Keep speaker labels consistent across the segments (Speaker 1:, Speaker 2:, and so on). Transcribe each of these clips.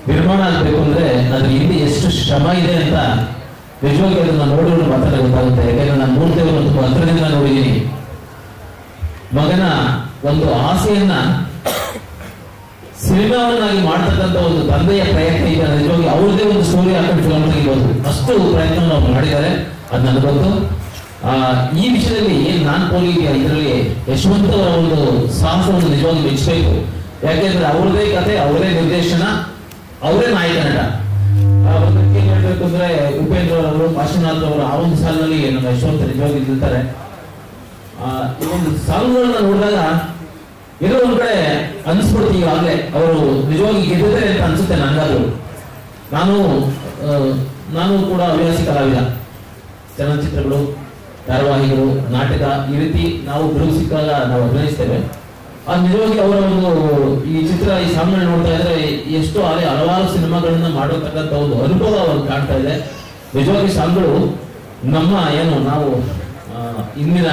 Speaker 1: ನಿರ್ಮಾಣ ಆಗಬೇಕು ಅಂದ್ರೆ ಅದ್ರ ಹಿಂದೆ ಎಷ್ಟು ಶ್ರಮ ಇದೆ ಅಂತ ನಿಜವಾಗಿ ಅದನ್ನ ನೋಡಿದ್ರೆ ಮಾತ್ರ ಗೊತ್ತಾಗುತ್ತೆ. ಯಾಕಂದ್ರೆ ನಾನು ಮೂರ್ತಿಯನ್ನು ತುಂಬ ಹತ್ರದಿಂದ ನೋಡಿದ್ದೀನಿ. ಮಗನ ಒಂದು ಆಸೆಯನ್ನ ಸಿನಿಮಾವನ್ನಾಗಿ ಮಾಡ್ತಕ್ಕಂಥ ಒಂದು ತಂದೆಯ ಪ್ರಯತ್ನ ಈಗ ನಿಜವಾಗಿ ಅವ್ರದೇ ಒಂದು ಸ್ಟೋರಿ ಹಾಕೊಂಡು ಫಿಲಮ್ ತೆಗಿಬಹುದು, ಅಷ್ಟು ಪ್ರಯತ್ನ ಅವ್ರು ಮಾಡಿದ್ದಾರೆ. ಅದು ನನಗೆ ಗೊತ್ತು. ಈ ವಿಷಯದಲ್ಲಿ ನಾನು ಪೋಲಿಗೆ ಇದರಲ್ಲಿ ಯಶವಂತ್ ಅವರ ಒಂದು ಸಾಹಸವನ್ನು ನಿಜವಾಗಿ ಮೆಚ್ಚಬೇಕು. ಯಾಕೆಂದ್ರೆ ಅವ್ರದೇ ಕತೆ, ಅವರೇ ನಿರ್ದೇಶನ, ಅವರೇ ನಾಯಕ ನಟ. ಏನ್ ಹೇಳ್ಬೇಕು ಅಂದ್ರೆ ಉಪೇಂದ್ರ ಅವರು, ಕಾಶಿನಾಥ್ ಅವರು ಆ ಒಂದು ಸಾಲಿನಲ್ಲಿ ನಮ್ಮ ಯಶವಂತ ನಿಜವಾಗಿ ನಿಲ್ತಾರೆ. ಈ ಒಂದು ಸಾಲುಗಳನ್ನ ನೋಡಿದಾಗ ಏನೋ ಒಂದ್ ಕಡೆ ಅನ್ಸ್ಬಿಡ್ತೀವಿ, ಈಗಾಗಲೇ ಅವರು ನಿಜವಾಗಿ ಗೆದ್ದಿದ್ದಾರೆ ಅಂತ ಅನ್ಸುತ್ತೆ ನನಗಾದ್ರು. ನಾನು ಕೂಡ ಹವ್ಯಾಸಿ ಕಲಾವಿದ. ಚಲನಚಿತ್ರಗಳು, ಧಾರಾವಾಹಿಗಳು, ನಾಟಕ ಈ ರೀತಿ ನಾವು ಬಿಡುಗು ಸಿಕ್ಕಾಗ ನಾವು ಅಭಿನಯಿಸ್ತೇವೆ. ಅದು ನಿಜವಾಗಿ ಅವರ ಒಂದು ಈ ಚಿತ್ರ, ಈ ಸಾಂಗ್ಗಳನ್ನ ನೋಡ್ತಾ ಇದ್ರೆ ಎಷ್ಟು ಹಲವಾರು ಸಿನಿಮಾಗಳನ್ನ ಮಾಡತಕ್ಕಂಥ ಒಂದು ಅನುಭವ ಅವ್ರಿಗೆ ಕಾಣ್ತಾ ಇದೆ. ನಿಜವಾಗಿ ಸಾಂಗ್ಗಳು ನಮ್ಮ ಏನು ನಾವು ಇಂದಿನ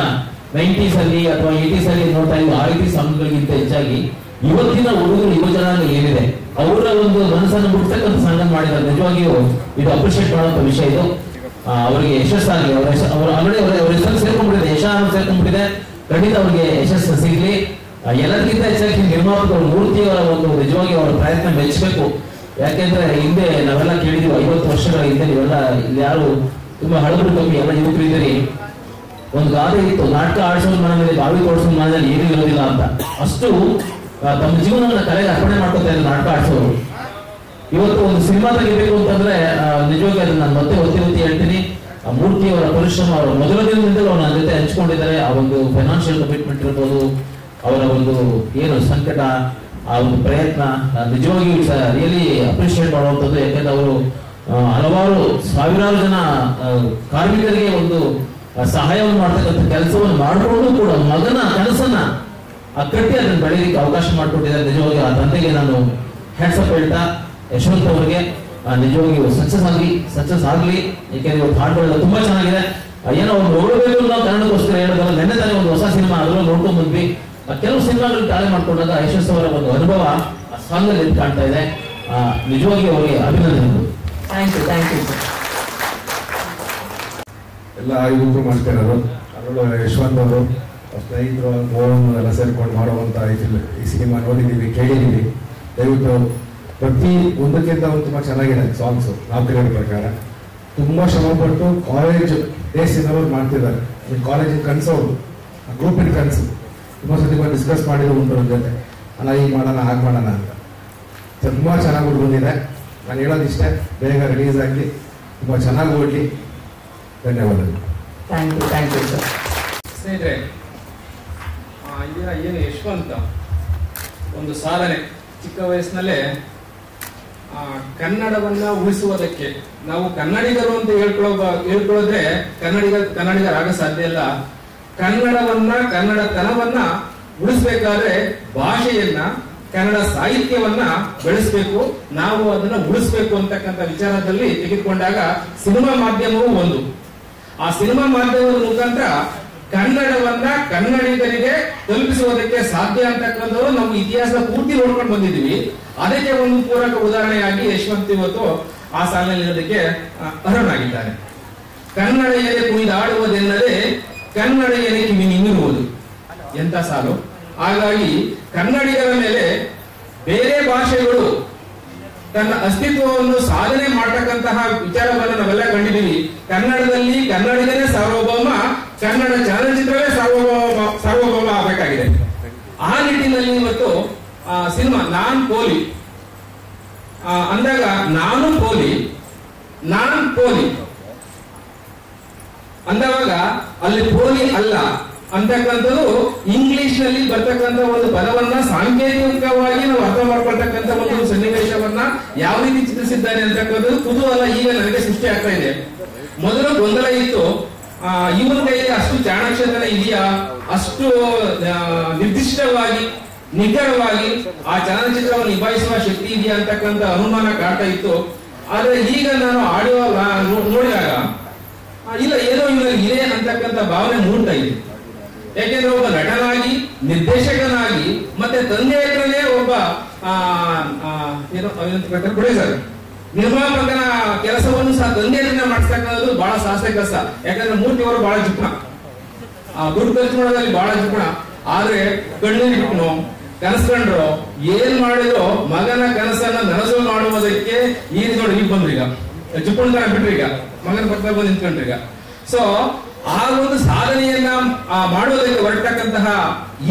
Speaker 1: 90s ಅಲ್ಲಿ ಅಥವಾ 80s ಅಲ್ಲಿ ನೋಡ್ತಾ ಇದ್ವಿ ಆ ರೀತಿ ಸಾಂಗ್ಗಳಿಗಿಂತ ಹೆಚ್ಚಾಗಿ ಇವತ್ತಿನ ಹುಡುಗರು, ಯುವ ಜನಾಂಗ ಏನಿದೆ ಅವರ ಒಂದು ಮನಸ್ಸನ್ನು ಬಿಡ್ತಕ್ಕಂಥ ಸಾಂಗ್ ಮಾಡಿದ್ದಾರೆ. ನಿಜವಾಗಿಯೂ ಇದು ಅಪ್ರಿಶಿಯೇಟ್ ಮಾಡುವಂತ ವಿಷಯ. ಇದು ಅವರಿಗೆ ಯಶಸ್ಸಾಗಿ ಅವರ ಆಲ್ರೆಡಿ ಅವರ ಹೆಸರು ಸೇರ್ಕೊಂಡ್ಬಿಟ್ಟಿದೆ, ಯಶ ಸೇರ್ಕೊಂಡ್ಬಿಟ್ಟಿದೆ. ಖಂಡಿತ ಅವರಿಗೆ ಯಶಸ್ಸು ಸಿಗ್ಲಿ. ಎಲ್ಲರಿಗಿಂತ ಹೆಚ್ಚಾಗಿ ನಿರ್ಮಾಪಕರು, ಮೂರ್ತಿಯವರ ಒಂದು ನಿಜವಾಗಿ ಅವರ ಪ್ರಯತ್ನ ಮೆಚ್ಚಬೇಕು. ಯಾಕೆಂದ್ರೆ ಹಿಂದೆ ನಾವೆಲ್ಲ ಕೇಳಿದ್ವಿ 50 ವರ್ಷಗಳ ಹಿಂದೆ, ನೀವೆಲ್ಲ ಯಾರು ತುಂಬಾ ಹಳಬರು ಕಮ್ಮಿ ಎಲ್ಲ ಯುವಕರು ಇದ್ದೀರಿ, ಒಂದು ಗಾದೆ ಇತ್ತು, ನಾಟಕ ಆಡಿಸೋದ್ ಮನದಲ್ಲಿ ಬಾವಿ ತೋರಿಸೋದ್ ಮನದಲ್ಲಿ ಏನೂ ಇರೋದಿಲ್ಲ ಅಂತ. ಅಷ್ಟು ತಮ್ಮ ಜೀವನವನ್ನ ಕಲೆಗೆ ಅರ್ಪಣೆ ಮಾಡ್ಕೊತಾ ಇದ್ದಾರೆ ನಾಟಕ ಆಡಿಸೋರು. ಇವತ್ತು ಒಂದು ಸಿನಿಮಾ ತೆಗಿಬೇಕು ಅಂತಂದ್ರೆ ನಿಜವಾಗಿ ಅದನ್ನ ನಾನು ಮತ್ತೆ ಒತ್ತಿ ಹೇಳ್ತೀನಿ. ಮೂರ್ತಿಯವರ ಪರಿಶ್ರಮ, ಅವರ ಮೊದಲ ದಿನದಿಂದಲೂ ಅವ್ರು ನನ್ನ ಜೊತೆ ಹಂಚ್ಕೊಂಡಿದ್ದಾರೆ. ಆ ಒಂದು ಫೈನಾನ್ಷಿಯಲ್ ಕಮಿಟ್ಮೆಂಟ್ ಇರ್ಬೋದು, ಅವರ ಒಂದು ಏನು ಸಂಕಟ, ಆ ಒಂದು ಪ್ರಯತ್ನ ನಿಜವಾಗಿಯೂ ರಿಯಲಿ ಅಪ್ರಿಶಿಯೇಟ್ ಮಾಡುವಂಥದ್ದು. ಯಾಕೆಂದ್ರೆ ಅವರು ಹಲವಾರು ಸಾವಿರಾರು ಜನ ಕಾರ್ಮಿಕರಿಗೆ ಒಂದು ಸಹಾಯವನ್ನು ಮಾಡ್ತಕ್ಕಂಥ ಕೆಲಸವನ್ನು ಮಾಡಿಕೊಂಡು ಕೂಡ ಮಗನ ಕನಸನ್ನ ಕಟ್ಟಿ ಅದನ್ನು ಬೆಳೆಯಲಿಕ್ಕೆ ಅವಕಾಶ ಮಾಡಿಕೊಟ್ಟಿದ್ದಾರೆ. ನಿಜವಾಗಿ ಆ ತಂದೆಗೆ ನಾನು ಹ್ಯಾಟ್ಸ್ ಆಫ್ ಹೇಳ್ತಾ, ಯಶವಂತ್ ಅವರಿಗೆ ನಿಜವಾಗಿ ಸಕ್ಸಸ್ ಆಗಲಿ. ಏಕೆಂದ್ರೆ ಇವತ್ತು ಹಾಡುಗಳೆಲ್ಲ ತುಂಬಾ ಚೆನ್ನಾಗಿದೆ. ಏನೋ ಒಂದು ನೋಡಬೇಕು ನಾವು ಕನ್ನಡಕ್ಕೋಸ್ಕರ ಹೇಳೋದಲ್ಲ. ನೆನ್ನೆ ತಾನೇ ಒಂದು ಹೊಸ ಸಿನಿಮಾ ಅದನ್ನು ನೋಡ್ಕೊಂಡ್ ಬಂದ್ವಿ. ಕೆಲವು ಸಿನಿಮಾಗಳು ತಾಳೆ ಮಾಡ್ಕೊಂಡಾಗ ಯಶಸ್ ಅವರ ಒಂದು ಅನುಭವ ಸಾಂಗ್ ಅಲ್ಲಿ ಕಾಣ್ತಾ ಇದೆ. ನಿಜವಾಗಿ ಅವರಿಗೆ ಅಭಿನಂದನೆಗಳು. Thank you sir.
Speaker 2: ಎಲ್ಲ ಯುವಕರು ಮಾಡ್ತಿರೋದು, ಅದರಲ್ಲೂ ಯಶವಂತ್ ಅವರು ಸ್ನೇಹಿತರು ಮೋಹನ್ ಎಲ್ಲ ಸೇರ್ಕೊಂಡು ಮಾಡುವಂತ ಈ ಸಿನಿಮಾ ನೋಡಿದ್ದೀವಿ, ಕೇಳಿದ್ದೀವಿ. ದಯವಿಟ್ಟು ಪ್ರತಿ ಒಂದಕ್ಕಿಂತ ಒಂದು ತುಂಬಾ ಚೆನ್ನಾಗಿದೆ ಸಾಂಗ್ಸ್. ನಾವು ಕೇಳೋ ಪ್ರಕಾರ ತುಂಬಾ ಶ್ರಮಪಟ್ಟು ಕಾಲೇಜ್ ಡೇಸಿನವರು ಮಾಡ್ತಿದ್ದಾರೆ. ಕಾಲೇಜಿನ ಕನಸವರು, ಗ್ರೂಪಿನ ಕನಸು ತುಂಬಾ ಸತಿ ಡಿಸ್ಕಸ್ ಮಾಡಿದ್ರು ಉಂಟು ನನ್ನ ಜೊತೆ, ಅಲ್ಲ ಈಗ ಮಾಡೋಣ ಹಾಗೆ ಮಾಡೋಣ ಅಂತ. ತುಂಬಾ ಚೆನ್ನಾಗಿ ಬಂದಿದೆ. ನಾನು ಹೇಳೋದಿಷ್ಟೇ, ಬೇಗ ರಿಲೀಸ್ ಆಗಲಿ, ತುಂಬಾ ಚೆನ್ನಾಗಿ ಓಡಲಿ. ಧನ್ಯವಾದಗಳು.
Speaker 1: Thank you sir.
Speaker 3: ಸ್ನೇಹಿತರೆ, ಇದರ ಏನು ಯಶವಂತ ಒಂದು ಸಾಧನೆ, ಚಿಕ್ಕ ವಯಸ್ಸಿನಲ್ಲೇ ಕನ್ನಡವನ್ನ ಉಳಿಸುವುದಕ್ಕೆ, ನಾವು ಕನ್ನಡಿಗರು ಅಂತ ಹೇಳ್ಕೊಳ್ಳೋದ್ರೆ ಕನ್ನಡಿಗರಾಗ ಸಾಧ್ಯ ಇಲ್ಲ. ಕನ್ನಡವನ್ನ, ಕನ್ನಡತನವನ್ನ ಉಳಿಸ್ಬೇಕಾದ್ರೆ ಭಾಷೆಯನ್ನ, ಕನ್ನಡ ಸಾಹಿತ್ಯವನ್ನ ಬೆಳೆಸಬೇಕು, ನಾವು ಅದನ್ನ ಉಳಿಸ್ಬೇಕು ಅಂತಕ್ಕಂಥ ವಿಚಾರದಲ್ಲಿ ತೆಗೆದುಕೊಂಡಾಗ ಸಿನಿಮಾ ಮಾಧ್ಯಮವು ಒಂದು. ಆ ಸಿನಿಮಾ ಮಾಧ್ಯಮದ ಮುಖಾಂತರ ಕನ್ನಡವನ್ನ ಕನ್ನಡಿಗರಿಗೆ ತಲುಪಿಸುವುದಕ್ಕೆ ಸಾಧ್ಯ ಅಂತಕ್ಕಂಥದ್ದು ನಾವು ಇತಿಹಾಸದ ಪೂರ್ತಿ ನೋಡ್ಕೊಂಡು ಬಂದಿದ್ದೀವಿ. ಅದಕ್ಕೆ ಒಂದು ಪೂರಕ ಉದಾಹರಣೆಯಾಗಿ ಯಶವಂತ್ ಇವತ್ತು ಆ ಸಾಲಿನಲ್ಲಿರೋದಕ್ಕೆ ಅರ್ಹನಾಗಿದ್ದಾರೆ. ಕನ್ನಡಿಗರೇ ಕುಣಿದಾಡುವುದೆನ್ನದೇ ಕನ್ನಡಿಗರೇ ಕಿವಿ ನಿಮಿರುವುದು, ಎಂತ ಸಾಲು. ಹಾಗಾಗಿ ಕನ್ನಡಿಗರ ಮೇಲೆ ಬೇರೆ ಭಾಷೆಗಳು ತನ್ನ ಅಸ್ತಿತ್ವವನ್ನು ಸಾಧನೆ ಮಾಡತಕ್ಕಂತಹ ವಿಚಾರವನ್ನು ನಾವೆಲ್ಲ ಕಂಡಿದ್ದೀವಿ. ಕನ್ನಡದಲ್ಲಿ ಕನ್ನಡಿಗರೇ ಸಾರ್ವಭೌಮ, ಕನ್ನಡ ಚಲನಚಿತ್ರವೇ ಸಾರ್ವಭೌಮ ಆಗಬೇಕಾಗಿದೆ. ಆ ನಿಟ್ಟಿನಲ್ಲಿ ಇವತ್ತು ಸಿನಿಮಾ ನಾನ್ ಪೋಲಿ ಅಂದಾಗ ನಾನ್ ಪೋಲಿ ಅಂದವಾಗ ಅಲ್ಲಿ ಪೋಲಿ ಅಲ್ಲ, ಅಂತಕ್ಕಂಥದ್ದು ಇಂಗ್ಲಿಷ್ ನಲ್ಲಿ ಬರ್ತಕ್ಕಂಥ ಒಂದು ಪದವನ್ನ ಸಾಂಕೇತಿಕವಾಗಿ ನಾವು ಅರ್ಥ ಮಾಡ್ಕೊಳ್ತಕ್ಕಂಥ ಒಂದು ಸನ್ನಿವೇಶವನ್ನ ಯಾವ ರೀತಿ ಚಿತ್ರಿಸಿದ್ದಾರೆ ಅಂತಕ್ಕಂಥದ್ದು ಕುತೂಹಲ ಈಗ ನನಗೆ ಸೃಷ್ಟಿ ಆಗ್ತಾ ಇದೆ. ಮೊದಲು ಗೊಂದಲ ಇತ್ತು, ಇವನ ಕೈಯಲ್ಲಿ ಅಷ್ಟು ಚಾಣಾಕ್ಷತನ ಇದೆಯಾ, ಅಷ್ಟು ನಿರ್ದಿಷ್ಟವಾಗಿ ನಿಖರವಾಗಿ ಆ ಚಲನಚಿತ್ರವನ್ನು ನಿಭಾಯಿಸುವ ಶಕ್ತಿ ಇದೆಯಾ ಅಂತಕ್ಕಂಥ ಅನುಮಾನ ಕಾಡ್ತಾ ಇತ್ತು. ಆದ್ರೆ ಈಗ ನಾನು ಆಡಿಯೋ ನೋಡಿದಾಗ ಇಲ್ಲ, ಏನೋ ಇವನಲ್ಲಿ ಇದೆ ಅಂತಕ್ಕಂಥ ಭಾವನೆ ಮೂಡ್ತಾ ಇದೆ. ಯಾಕೆಂದ್ರೆ ಒಬ್ಬ ನಟನಾಗಿ, ನಿರ್ದೇಶಕನಾಗಿ, ಮತ್ತೆ ತಂದೆ ಹತ್ರನೇ ಒಬ್ಬ ಪ್ರೊಡ್ಯೂಸರ್, ನಿರ್ಮಾಪಕನ ಕೆಲಸವನ್ನು ಸಹ ತಂದೆ ಹತ್ರನೇ ಮಾಡಿಸ್ತಕ್ಕಂಥದ್ದು ಬಹಳ ಸಾಹಸ ಕೆಲಸ. ಯಾಕಂದ್ರೆ ಮೂರ್ತಿ ಅವರು ಬಹಳ ಜಿಪುಣ, ದುಡ್ಡು ಖರ್ಚು ಮಾಡೋದ್ರಲ್ಲಿ ಬಹಳ ಜಿಪುಣ. ಆದ್ರೆ ಕಣ್ಣೀರು ಬಿಟ್ನು, ಕನಸ್ಕೊಂಡ್ರು, ಏನ್ ಮಾಡಿದ್ರು ಮಗನ ಕನಸನ್ನ ನನಸು ಮಾಡುವುದಕ್ಕೆ ಈ ನೋಡಿ ಈಗ ಬಂದ್ರಿ, ಈಗ ಜಿಪುಣತನ ಬಿಟ್ರಿ, ಈಗ ಮಗನ ಪಕ್ಕ ಬಂದು ನಿಂತ್ಕೊಂಡ್ರಿ. ಈಗ ಸೊ ಆ ಒಂದು ಸಾಧನೆಯನ್ನ ಮಾಡುವುದಕ್ಕೆ ಹೊರಟಕ್ಕಂತಹ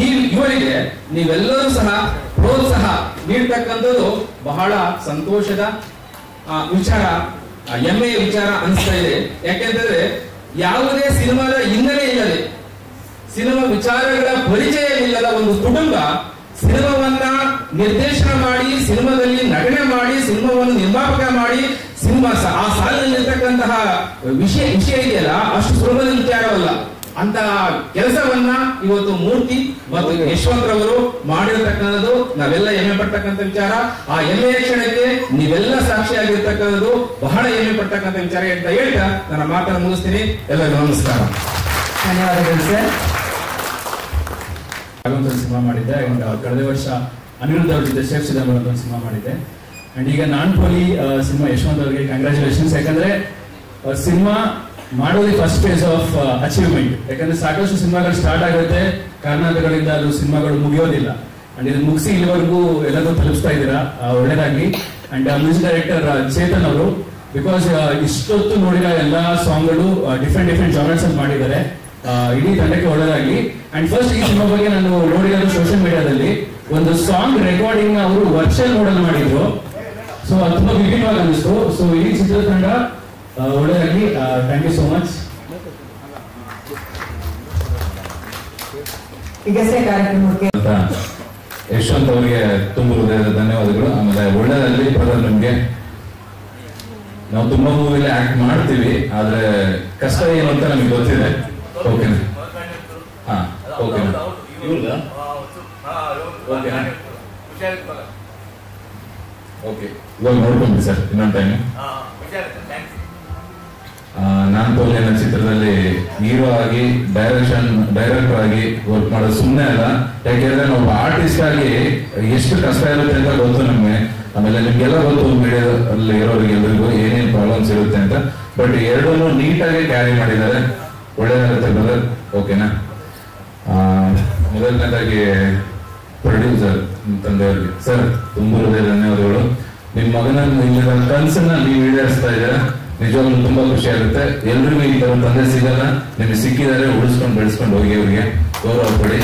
Speaker 3: ಈ ಇವರಿಗೆ ನೀವೆಲ್ಲರೂ ಸಹ ಪ್ರೋತ್ಸಾಹ ನೀಡ್ತಕ್ಕಂಥದ್ದು ಬಹಳ ಸಂತೋಷದ ವಿಚಾರ, ಹೆಮ್ಮೆಯ ವಿಚಾರ ಅನಿಸ್ತಾ ಇದೆ. ಯಾಕೆಂದ್ರೆ ಯಾವುದೇ ಸಿನಿಮಾದ ಹಿನ್ನೆಲೆ ಇಲ್ಲದೆ, ಸಿನಿಮಾ ವಿಚಾರಗಳ ಪರಿಚಯವಿಲ್ಲದ ಒಂದು ಕುಟುಂಬ ಸಿನಿಮಾವನ್ನ ನಿರ್ದೇಶನ ಮಾಡಿ, ಸಿನಿಮಾದಲ್ಲಿ ನಟನೆ ಮಾಡಿ, ಸಿನಿಮಾವನ್ನು ನಿರ್ಮಾಪಕ ಮಾಡಿ, ಸಿನಿಮಾ ಆ ಸಾಲಿನಲ್ಲಿರ್ತಕ್ಕಂತಹ ವಿಷಯ ಇದೆಯಲ್ಲ, ಅಷ್ಟು ಸುಲಭದ ವಿಚಾರವಲ್ಲ. ಅಂತಹ ಕೆಲಸವನ್ನ ಇವತ್ತು ಮೂರ್ತಿ ಮತ್ತು ಯಶವಂತರವರು ಮಾಡಿರತಕ್ಕಂಥದ್ದು ನಾವೆಲ್ಲ ಹೆಮ್ಮೆ ಪಡ್ತಕ್ಕಂಥ ವಿಚಾರ. ಆ ಹೆಮ್ಮೆಯ ಕ್ಷಣಕ್ಕೆ ನೀವೆಲ್ಲ ಸಾಕ್ಷಿಯಾಗಿರ್ತಕ್ಕಂಥದ್ದು ಬಹಳ ಹೆಮ್ಮೆ ಪಡ್ತಕ್ಕಂಥ ವಿಚಾರ ಅಂತ ಹೇಳ್ತಾ ನನ್ನ ಮಾತನ್ನು ಮುಗಿಸ್ತೀನಿ. ಎಲ್ಲರಿಗೂ ನಮಸ್ಕಾರ,
Speaker 4: ಧನ್ಯವಾದಗಳು ಸರ್.
Speaker 5: ಒಂದು ಸಿನಿಮಾ ಮಾಡಿದ್ದೆ, ಕಳೆದ ವರ್ಷ ಅನಿರುದ್ಧ ಅವ್ರ ಜೊತೆ ಶೇಫ್ ಸಿದ್ದಮ್ಮ ಅಂತ ಒಂದು ಸಿನಿಮಾ ಮಾಡಿದ್ದೆ. ಅಂಡ್ ಈಗ ನಾನ್ ಪೋಲಿ ಸಿನಿಮಾ ಯಶವಂತ್ ಅವರಿಗೆ ಕಂಗ್ರಾಚುಲೇಷನ್ಸ್. ಯಾಕಂದ್ರೆ ಸಿನಿಮಾ ಮಾಡೋದು ಫಸ್ಟ್ ಫೇಸ್ ಆಫ್ ಅಚೀವ್ಮೆಂಟ್. ಯಾಕಂದ್ರೆ ಸಾಕಷ್ಟು ಸಿನಿಮಾಗಳು ಸ್ಟಾರ್ಟ್ ಆಗುತ್ತೆ, ಕಾರಣಗಳಿಂದ ಅದು ಸಿನಿಮಾಗಳು ಮುಗಿಯೋದಿಲ್ಲ. ಅಂಡ್ ಇದನ್ನ ಮುಗಿಸಿ ಇಲ್ಲಿವರೆಗೂ ಎಲ್ಲರೂ ತಲುಪಿಸ್ತಾ ಇದ್ದೀರಾ, ಒಳ್ಳೇದಾಗ್ಲಿ. ಅಂಡ್ ಮ್ಯೂಸಿಕ್ ಡೈರೆಕ್ಟರ್ ಚೇತನ್ ಅವರು, ಬಿಕಾಸ್ ಇಷ್ಟೊತ್ತು ನೋಡಿರೋ ಎಲ್ಲಾ ಸಾಂಗ್ಗಳು ಡಿಫ್ರೆಂಟ್ ಜಾನರ್ಸ್ ಅಲ್ಲಿ ಮಾಡಿದ್ದಾರೆ. ಇಡೀ ತಂಡಕ್ಕೆ ಒಳ್ಳೇದಾಗ್ಲಿ. ಅಂಡ್ ಫಸ್ಟ್ ಈ ಸಿನಿಮಾ ಬಗ್ಗೆ ನಾನು ನೋಡಿರೋದು ಸೋಷಿಯಲ್ ಮೀಡಿಯಾದಲ್ಲಿ ಒಂದು ಸಾಂಗ್ ರೆಕಾರ್ಡಿಂಗ್ ಅವರು ವರ್ಚುವಲ್ ಮೋಡಲ್ ಮಾಡಿದ್ರು. ಸೊ ಅದು ತುಂಬಾ ವಿಭಿನ್ನವಾಗಿ ಅನಿಸ್ತು. ಸೊ ಈ ಚಿತ್ರತಂಡ ಒಳ್ಳೆಯದಾಗಿ. Thank you so much.
Speaker 4: ಈಗಷ್ಟೇ ಕಾರ್ಯಕ್ರಮಕ್ಕೆ
Speaker 6: ಯಶವಂತ್ ಅವರಿಗೆ ತುಂಬ ಹೃದಯದ ಧನ್ಯವಾದಗಳು. ಆಮೇಲೆ ಒಳ್ಳೆಯದಲ್ಲಿ ಬ್ರದರ್, ನಿಮ್ಗೆ ನಾವು ತುಂಬಾ ಮೂವಿಲಿ ಆಕ್ಟ್ ಮಾಡ್ತೀವಿ, ಆದ್ರೆ ಕಷ್ಟ ಏನು ಅಂತ ನಮಗೆ ಗೊತ್ತಿದೆ. ಓಕೆನಾ? ಹಾ, ಓಕೆನಾ? ಓಕೆ, ಇವಾಗ ನೋಡ್ಕೊಂಡ್ರಿ ಸರ್ ಇನ್ನೊಂದು ಟೈಮ್. ನಾನ್ ಪೋಲಿ ಅನ್ನೋ ಚಿತ್ರದಲ್ಲಿ ಹೀರೋ ಆಗಿ ಡೈರೆಕ್ಟರ್ ಆಗಿ ವರ್ಕ್ ಮಾಡೋದು ಸುಮ್ಮನೆ ಅಲ್ಲ. ಯಾಕೆಂದ್ರೆ ನಾವು ಆರ್ಟಿಸ್ಟ್ ಆಗಿ ಎಷ್ಟು ಕಷ್ಟ ಇರುತ್ತೆ ಅಂತ ಗೊತ್ತು ನಮ್ಗೆ. ಆಮೇಲೆ ನಿಮ್ಗೆಲ್ಲ ಗೊತ್ತು ಮೀಡಿಯಾದಲ್ಲಿ ಇರೋರಿಗೆ ಎಲ್ರಿಗೂ ಏನೇನ್ ಪ್ರಾಬ್ಲಮ್ಸ್ ಇರುತ್ತೆ ಅಂತ. ಬಟ್ ಎರಡನ್ನೂ ನೀಟಾಗಿ ಕ್ಯಾರಿ ಮಾಡಿದ್ದಾರೆ. ಒಳ್ಳೆದಾಗುತ್ತೆ ಬ್ರದರ್, ಓಕೆನಾ? ಮೊದಲನೇದಾಗಿ ಪ್ರೊಡ್ಯೂಸರ್ ತಂದೆಯವ್ರಿಗೆ ಸರ್ ತುಂಬ ಹೃದಯ ಧನ್ಯವಾದಗಳು. ನಿಮ್ ಮಗನ ಇಲ್ಲಿನ ಕನಸನ್ನ ನೀವು ಈಡೇರಿಸ್ತಾ ಇದ್ದೀರಾ, ನಿಜವಾಗ್ಲೂ ತುಂಬಾ ಖುಷಿ ಆಗುತ್ತೆ. ಎಲ್ರಿಗೂ ಈ ತರ ತಂದೆ ಸಿಗಲ್ಲ, ನಿಮ್ಗೆ ಸಿಕ್ಕಿದ್ದಾರೆ, ಉಳಿಸ್ಕೊಂಡು ಬೆಳೆಸ್ಕೊಂಡು ಹೋಗಿ ಅವ್ರಿಗೆ ಗೌರವ ಕೊಡಿ,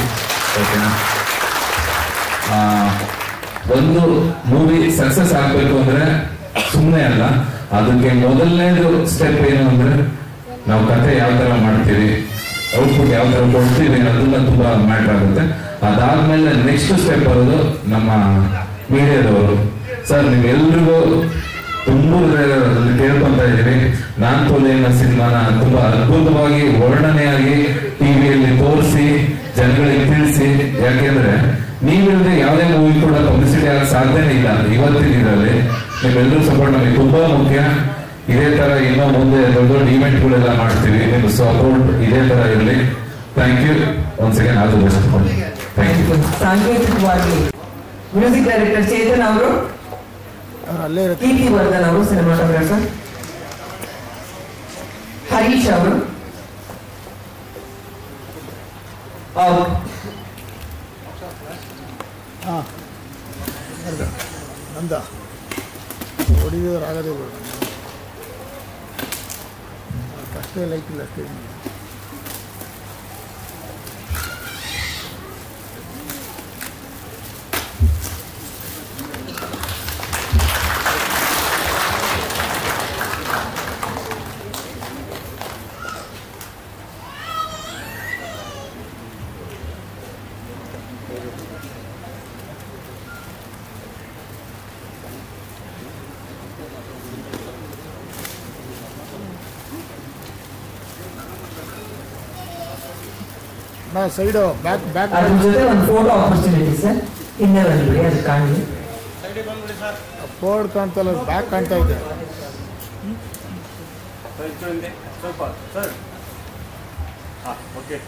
Speaker 6: ಓಕೆನಾ? ಒಂದು ಮೂವಿ ಸಕ್ಸಸ್ ಆಗ್ಬೇಕು ಅಂದ್ರೆ ಸುಮ್ಮನೆ ಅಲ್ಲ, ಅದಕ್ಕೆ ಮೊದಲನೇದು ಸ್ಟೆಪ್ ಏನು ಅಂದ್ರೆ ನಾವು ಕತೆ ಯಾವ ತರ ಮಾಡ್ತೀವಿ, ಔಟ್ಪುಟ್ ಯಾವ ತರ ಕೊಡ್ತೀವಿ ಅನ್ನೋದನ್ನ ತುಂಬಾ ಮ್ಯಾಟರ್ ಆಗುತ್ತೆ. ಅದಾದ್ಮೇಲೆ ನೆಕ್ಸ್ಟ್ ಸ್ಟೆಪ್ ಬರೋದು ನಮ್ಮ ಮೀಡಿಯಾದವರು. ಸರ್ ನೀವೆಲ್ರಿಗೂ ತುಂಬಾ ಕೇಳ್ಕೊಂತ ಇದೀವಿ. ನಾನ್ ಪೋಲಿ ಅನ್ನೋ ಸಿನಿಮಾನ ತುಂಬಾ ಅದ್ಭುತವಾಗಿ ವರ್ಣನೆಯಾಗಿ ಟಿವಿಯಲ್ಲಿ ತೋರಿಸಿ ಜನಗಳಿಗೆ ತಿಳಿಸಿ. ಯಾಕೆಂದ್ರೆ ನೀವಿಲ್ಲದೆ ಯಾವುದೇ ಮೂವಿ ಕೂಡ ಪಬ್ಲಿಸಿಟಿ ಆಗಕ್ಕೆ ಸಾಧ್ಯನೇ ಇಲ್ಲ. ಇವತ್ತಿನ ಇದರಲ್ಲಿ ನೀವೆಲ್ಲರೂ ಸಪೋರ್ಟ್ ನಮಗೆ ತುಂಬಾ ಮುಖ್ಯ. ಇದೇ ತರ ಇನ್ನೂ ಮುಂದೆ ದೊಡ್ಡ ದೊಡ್ಡ ಇವೆಂಟ್ ಗಳೆಲ್ಲ ಮಾಡ್ತೀವಿ, ನಿಮ್ಮ ಸಪೋರ್ಟ್ ಇದೇ ತರ ಇರಲಿ. Thank you once again, all the best. Thank you.
Speaker 4: ಸಾಂಕೇತಿಕವಾಗಿ ಮ್ಯೂಸಿಕ್ ಡೈರೆಕ್ಟರ್ ಚೇತನ್ ಅವರು, ಕೀರ್ತಿ ವರ್ಧನ್ ಅವರು ಸಿನಿಮಾಟೋಗ್ರಾಫರ್, ಹರೀಶ್ ಅವರು,
Speaker 7: ನಂದ ಹೊಡಿಯೋರು ಆಗದೇ ಕಷ್ಟ ಲೈಕ್ ಇಲ್ಲ ಅಷ್ಟೇ. ಸೈಡು ಬ್ಯಾಕ್ ಬ್ಯಾಕ್
Speaker 4: ಅದ್ರ ಜೊತೆ ಒಂದು ಫೋಟೋ ಆಪರ್ಚುನಿಟಿ ಸರ್, ಹಿಂದೆ ಬಂದ್ಬಿಡಿ, ಅದು ಕಾಣಲಿ.
Speaker 7: ಬೋರ್ಡ್ ಕಾಣ್ತಲ್ಲ, ಬ್ಯಾಕ್ ಕಾಣ್ತಾ ಇದೆ.
Speaker 8: ಸ್ವಲ್ಪ ಸರ್. ಓಕೆ.